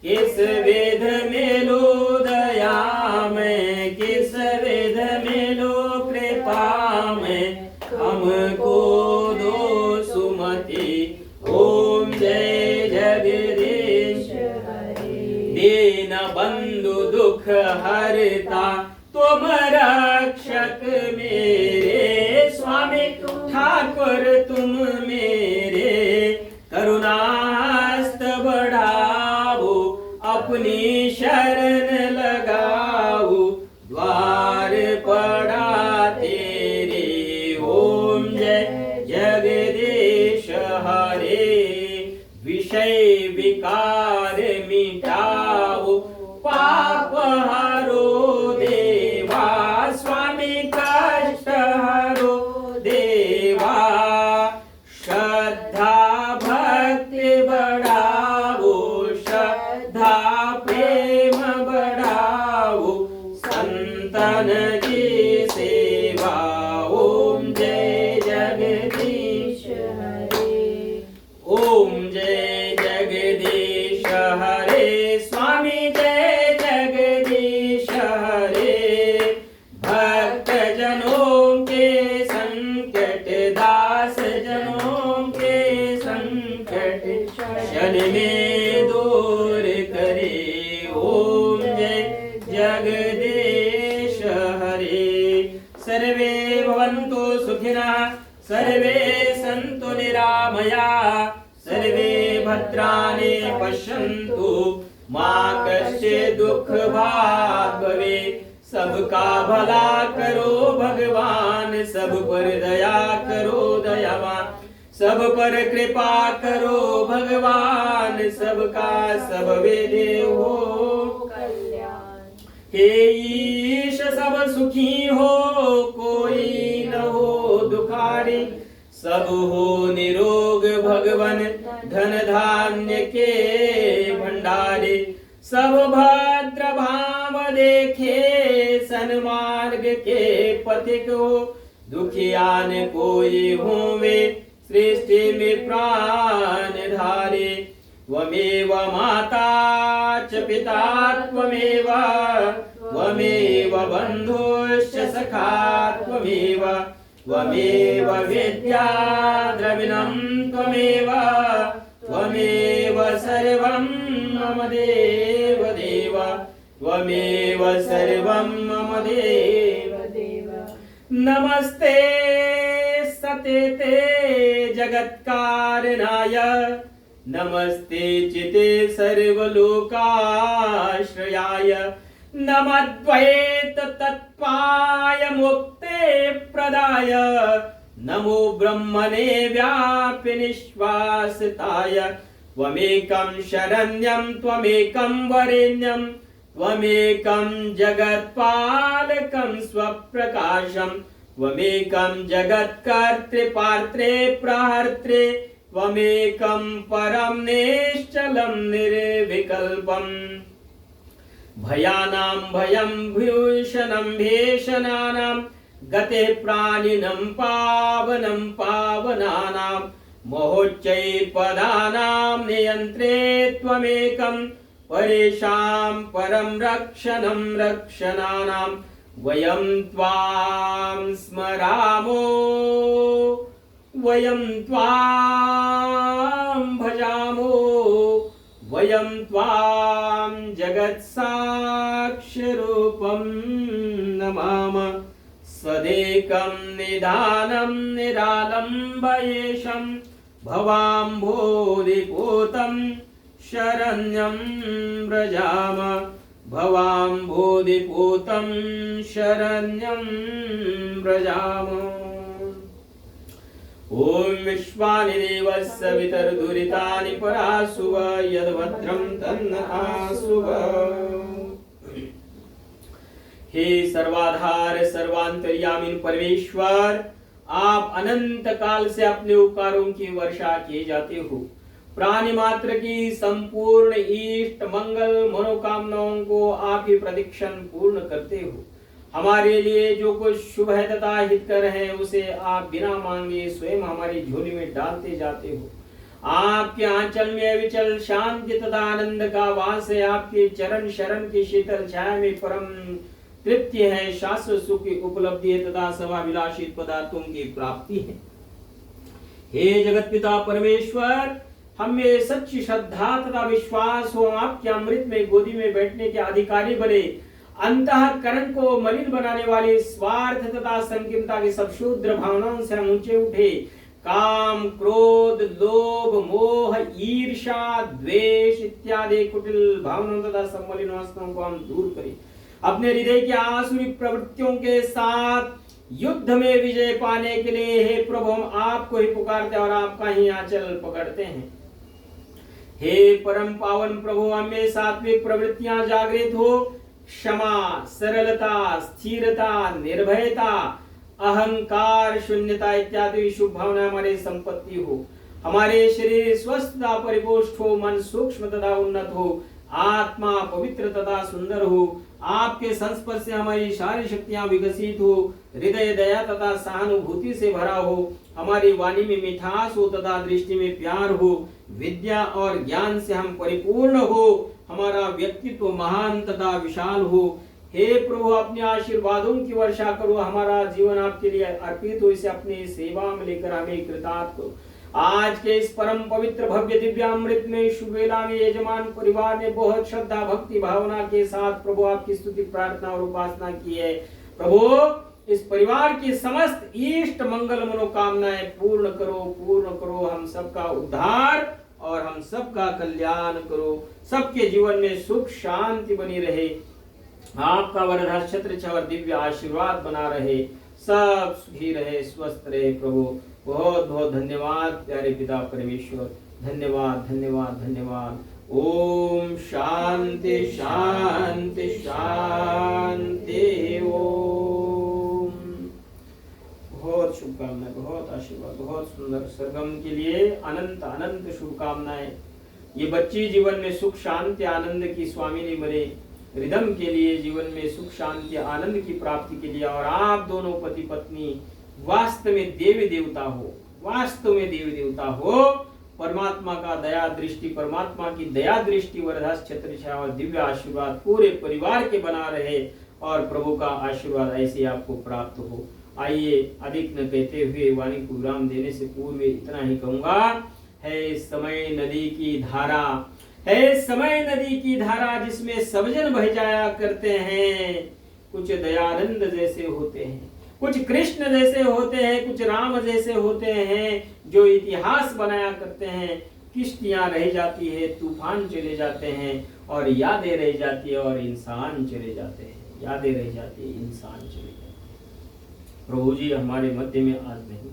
किस विध में लो दया में, किस विध में लो कृपा में, हमको दो सुमति। ओम जय जगदीश हरे। दीन बंधु दुख हरता, तुम रक्षक मेरे, स्वामी ठाकुर तुम मेरे। करुणास्त बढ़ाओ, अपनी शरण लगाओ, द्वार पड़ा तेरे। ओम जय जगदीश हरे। विषय विकार मिटाओ, पाप हरो देवा, स्वामी कष्ट हरो देवा। श्रद्धा भक्ति जय जगदीश हरे स्वामी जय जगदीश हरे। भक्त जनों के संकट दास जनों के संकट क्षण में दूर करे। ओम जय जगदीश हरे। सर्वे भवन्तु सुखिनः सर्वे सन्तु निरामया सर्वे भद्राणि पश्यन्तु मा कश्चित् दुःख भाग् भवेत्। सबका भला करो भगवान सब पर दया करो दयावान। सब पर कृपा करो भगवान सबका सब वेदे हो कल्याण। हे ईश सब सुखी हो कोई न हो दुखारी। सब हो निरोग भगवन धन धान्य के भंडारे। सब भद्र भाव देखे सन्मार्ग के पथिक हो। दुखियान कोई होवे सृष्टि में प्राण धारे। त्वमेव माता च पिता त्वमेव त्वमेव बन्धुश्च सखा त्वमेव त्वमेव विद्या द्रविणं त्वमेव त्वमेव सर्वं मम देव देव त्वमेव सर्वं मम देव देव। नमस्ते सतेते जगत्कारणाय नमस्ते चिते सर्वलोकाश्रयाय। नमद्वैत तत्त्वाय मुक्ते प्रदाय। नमो ब्रह्मणे व्यापिनिश्वासताय। त्वमेकं शरण्यं त्वमेकं वरेण्यं त्वमेकं जगत्पालकं स्वप्रकाशं। त्वमेकं जगत्कर्त्रे पार्त्रे प्रहर्त्रे। त्वमेकं परं निश्चलं निर्विकल्पम्। भयानां भयं भूषणं भेषणानां गते प्राणिनं पावनं पावनानां। मोहोच्चैपदानां नियन्त्रे त्वमेकं परेषां परं रक्षणं रक्षणानां। वयं त्वां स्मरामो वयं त्वां भजामो वयं त्वां जगत्साक्षरूपं नमामः। सदेकं निधानं निरालम्बयेशं भवाम्भोधिपूतं शरण्यं व्रजामः। भवाम्भोधिपूतं शरण्यं व्रजामः। ओम विश्वानि देवस्य वितर्दुरितानि परासुव यद्भद्रं तन्न आसुव। हे सर्वाधार सर्वांतर्यामी परमेश्वर, आप अनंत काल से अपने उपकारों की वर्षा किए जाते हो। प्राणी मात्र की संपूर्ण इष्ट मंगल मनोकामनाओं को आप ही प्रतिक्षण पूर्ण करते हो। हमारे लिए जो कुछ शुभ है तथा हितकर है उसे आप बिना मांगे स्वयं हमारी झोली में डालते जाते हो। आपके आंचल में अविचल शांति तथा आनंद का वास है। आपके चरण शरण की शीतल छाया में परम तृप्ति है, शाश्वत सुख की उपलब्धि है तथा सर्वाभिलाषी पदार्थों की प्राप्ति है। हे जगत पिता परमेश्वर, हमें सच्ची श्रद्धा तथा विश्वास हो आपके अमृत में गोदी में बैठने के अधिकारी बने। अंतःकरण को मलिन बनाने वाले स्वार्थ तथा संकीर्णता की सब शूद्र भावनाओं से हम ऊंचे उठे। काम क्रोध लोभ मोह ईर्ष्या द्वेष इत्यादि कुटिल भावनाओं तथा सब मलिन वासनाओं को हम दूर करें। अपने हृदय की आसुरी प्रवृत्तियों के साथ युद्ध में विजय पाने के लिए हे प्रभु हम आपको ही पुकारते और आपका ही आंचल पकड़ते हैं। हे परम पावन प्रभु, हमें सात्विक प्रवृत्तियां जागृत हो। क्षमा, सरलता, स्थिरता, निर्भयता, अहंकार शून्यता इत्यादि शुभ भावना हमारी संपत्ति हो। हमारे शरीर स्वस्थता परिपुष्ट हो, मन सूक्ष्म तथा उन्नत हो, आत्मा पवित्र तथा सुंदर हो। आपके संस्पर्श से हमारी सारी शक्तियां विकसित हो, हृदय दया तथा सहानुभूति से भरा हो हमारी वाणी में मिठास हो तथा दृष्टि में प्यार हो, विद्या और ज्ञान से हम परिपूर्ण हो, हमारा व्यक्तित्व महान तथा विशाल हो। हे प्रभु, अपने आशीर्वादों की वर्षा करो, हमारा जीवन आपके लिए अर्पित हो, इसे अपनी सेवा में लेकर हमें कृतार्थ करो। आज के इस परम पवित्र भव्य दिव्यामृत में शुभ वेला में यजमान परिवार ने बहुत श्रद्धा भक्ति भावना के साथ प्रभु आपकी स्तुति प्रार्थना और उपासना की है। प्रभु, इस परिवार की समस्त इष्ट मंगल मनोकामनाएं पूर्ण करो, हम सबका उद्धार और हम सबका कल्याण करो, सबके जीवन में सुख शांति बनी रहे, आपका वरदान छत्र और दिव्य आशीर्वाद बना रहे, सब सुखी रहे, स्वस्थ रहे। प्रभु बहुत बहुत धन्यवाद प्यारे पिता परमेश्वर, धन्यवाद धन्यवाद धन्यवाद। ओम शांति शांति शांति। ओम। बहुत शुभकामनाएं, बहुत आशीर्वाद, बहुत सुंदर सरगम के लिए अनंत अनंत शुभकामनाएं। ये बच्ची जीवन में सुख शांति आनंद की स्वामिनी बने, रिदम के लिए जीवन में सुख शांति आनंद की प्राप्ति के लिए, और आप दोनों पति पत्नी वास्तव में देवी देवता हो, वास्तव में देवी देवता हो। परमात्मा का दया दृष्टि, परमात्मा की दया दृष्टि वरदास छत्र छाया और दिव्य आशीर्वाद पूरे परिवार के बना रहे, और प्रभु का आशीर्वाद ऐसे आपको प्राप्त हो। आइए अधिक न कहते हुए वाणी को विराम देने से पूर्व इतना ही कहूंगा, है समय नदी की धारा, है समय नदी की धारा जिसमें सब जन बह जाया करते हैं। कुछ दयानंद जैसे होते हैं, कुछ कृष्ण जैसे होते हैं, कुछ राम जैसे होते हैं, जो इतिहास बनाया करते हैं। किश्तियां रह जाती है, तूफान चले जाते हैं, और यादें रह जाती है, और इंसान चले जाते हैं, यादें रह जाती है, इंसान चले जाते हैं। प्रभु जी हमारे मध्य में आज नहीं,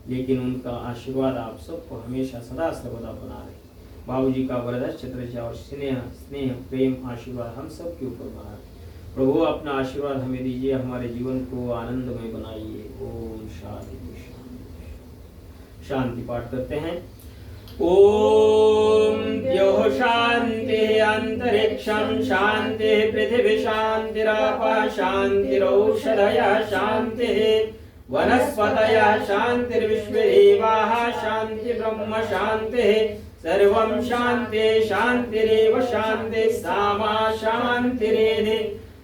लेकिन उनका आशीर्वाद आप सबको हमेशा सदा सर्वदा बना रहे। बाबू जी का वरदान छत्र और स्नेह स्नेह प्रेम आशीर्वाद हम सब के ऊपर बना रहे। प्रभु अपना आशीर्वाद हमें दीजिए, हमारे जीवन को आनंदमय बनाइए। ओम शांति शांति पाठ करते हैं। ओम द्यौः शांति अंतरिक्षं शांति पृथिवी शांतिरापः शांतिरौषधयः शांतिः वनस्पतयः शांतिर्विश्वदेवाः शांति ब्रह्म शांतिः सर्वं शांति शांतिरेव शांति सामा शांतिरेधि।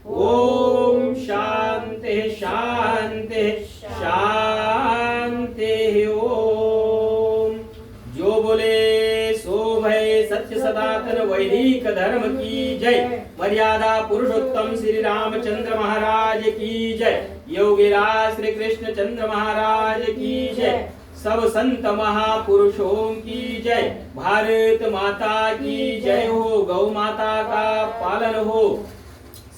ओम शांति शांति शांति। ओम। जो बोले सो भय, सत्य सनातन वैदिक धर्म की जय। मर्यादा पुरुषोत्तम श्री रामचंद्र महाराज की जय। योगीराज श्री कृष्ण चंद्र महाराज की जय। सब संत महापुरुषों की जय। भारत माता की जय हो। गौ माता का पालन हो।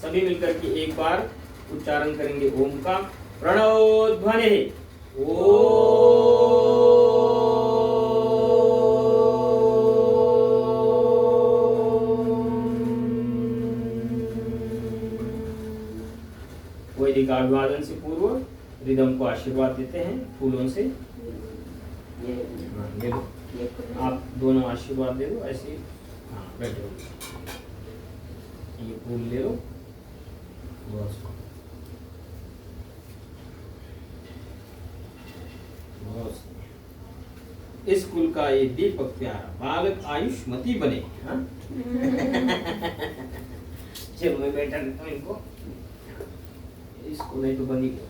सभी मिलकर के एक बार उच्चारण करेंगे ओम का। प्रणव ध्वनि। ओम। वैदिक अभिवादन से पूर्व रिदम को आशीर्वाद देते हैं फूलों से। ले लो, आप दोनों आशीर्वाद दे दो ऐसे। हाँ बैठो, ये फूल ले लो। इस कुल का ये दीपक प्यारा बालक आयुष्मती बने। हाँ चलो मैं बैठा देता हूँ इनको, इसको नहीं तो बंदी करो।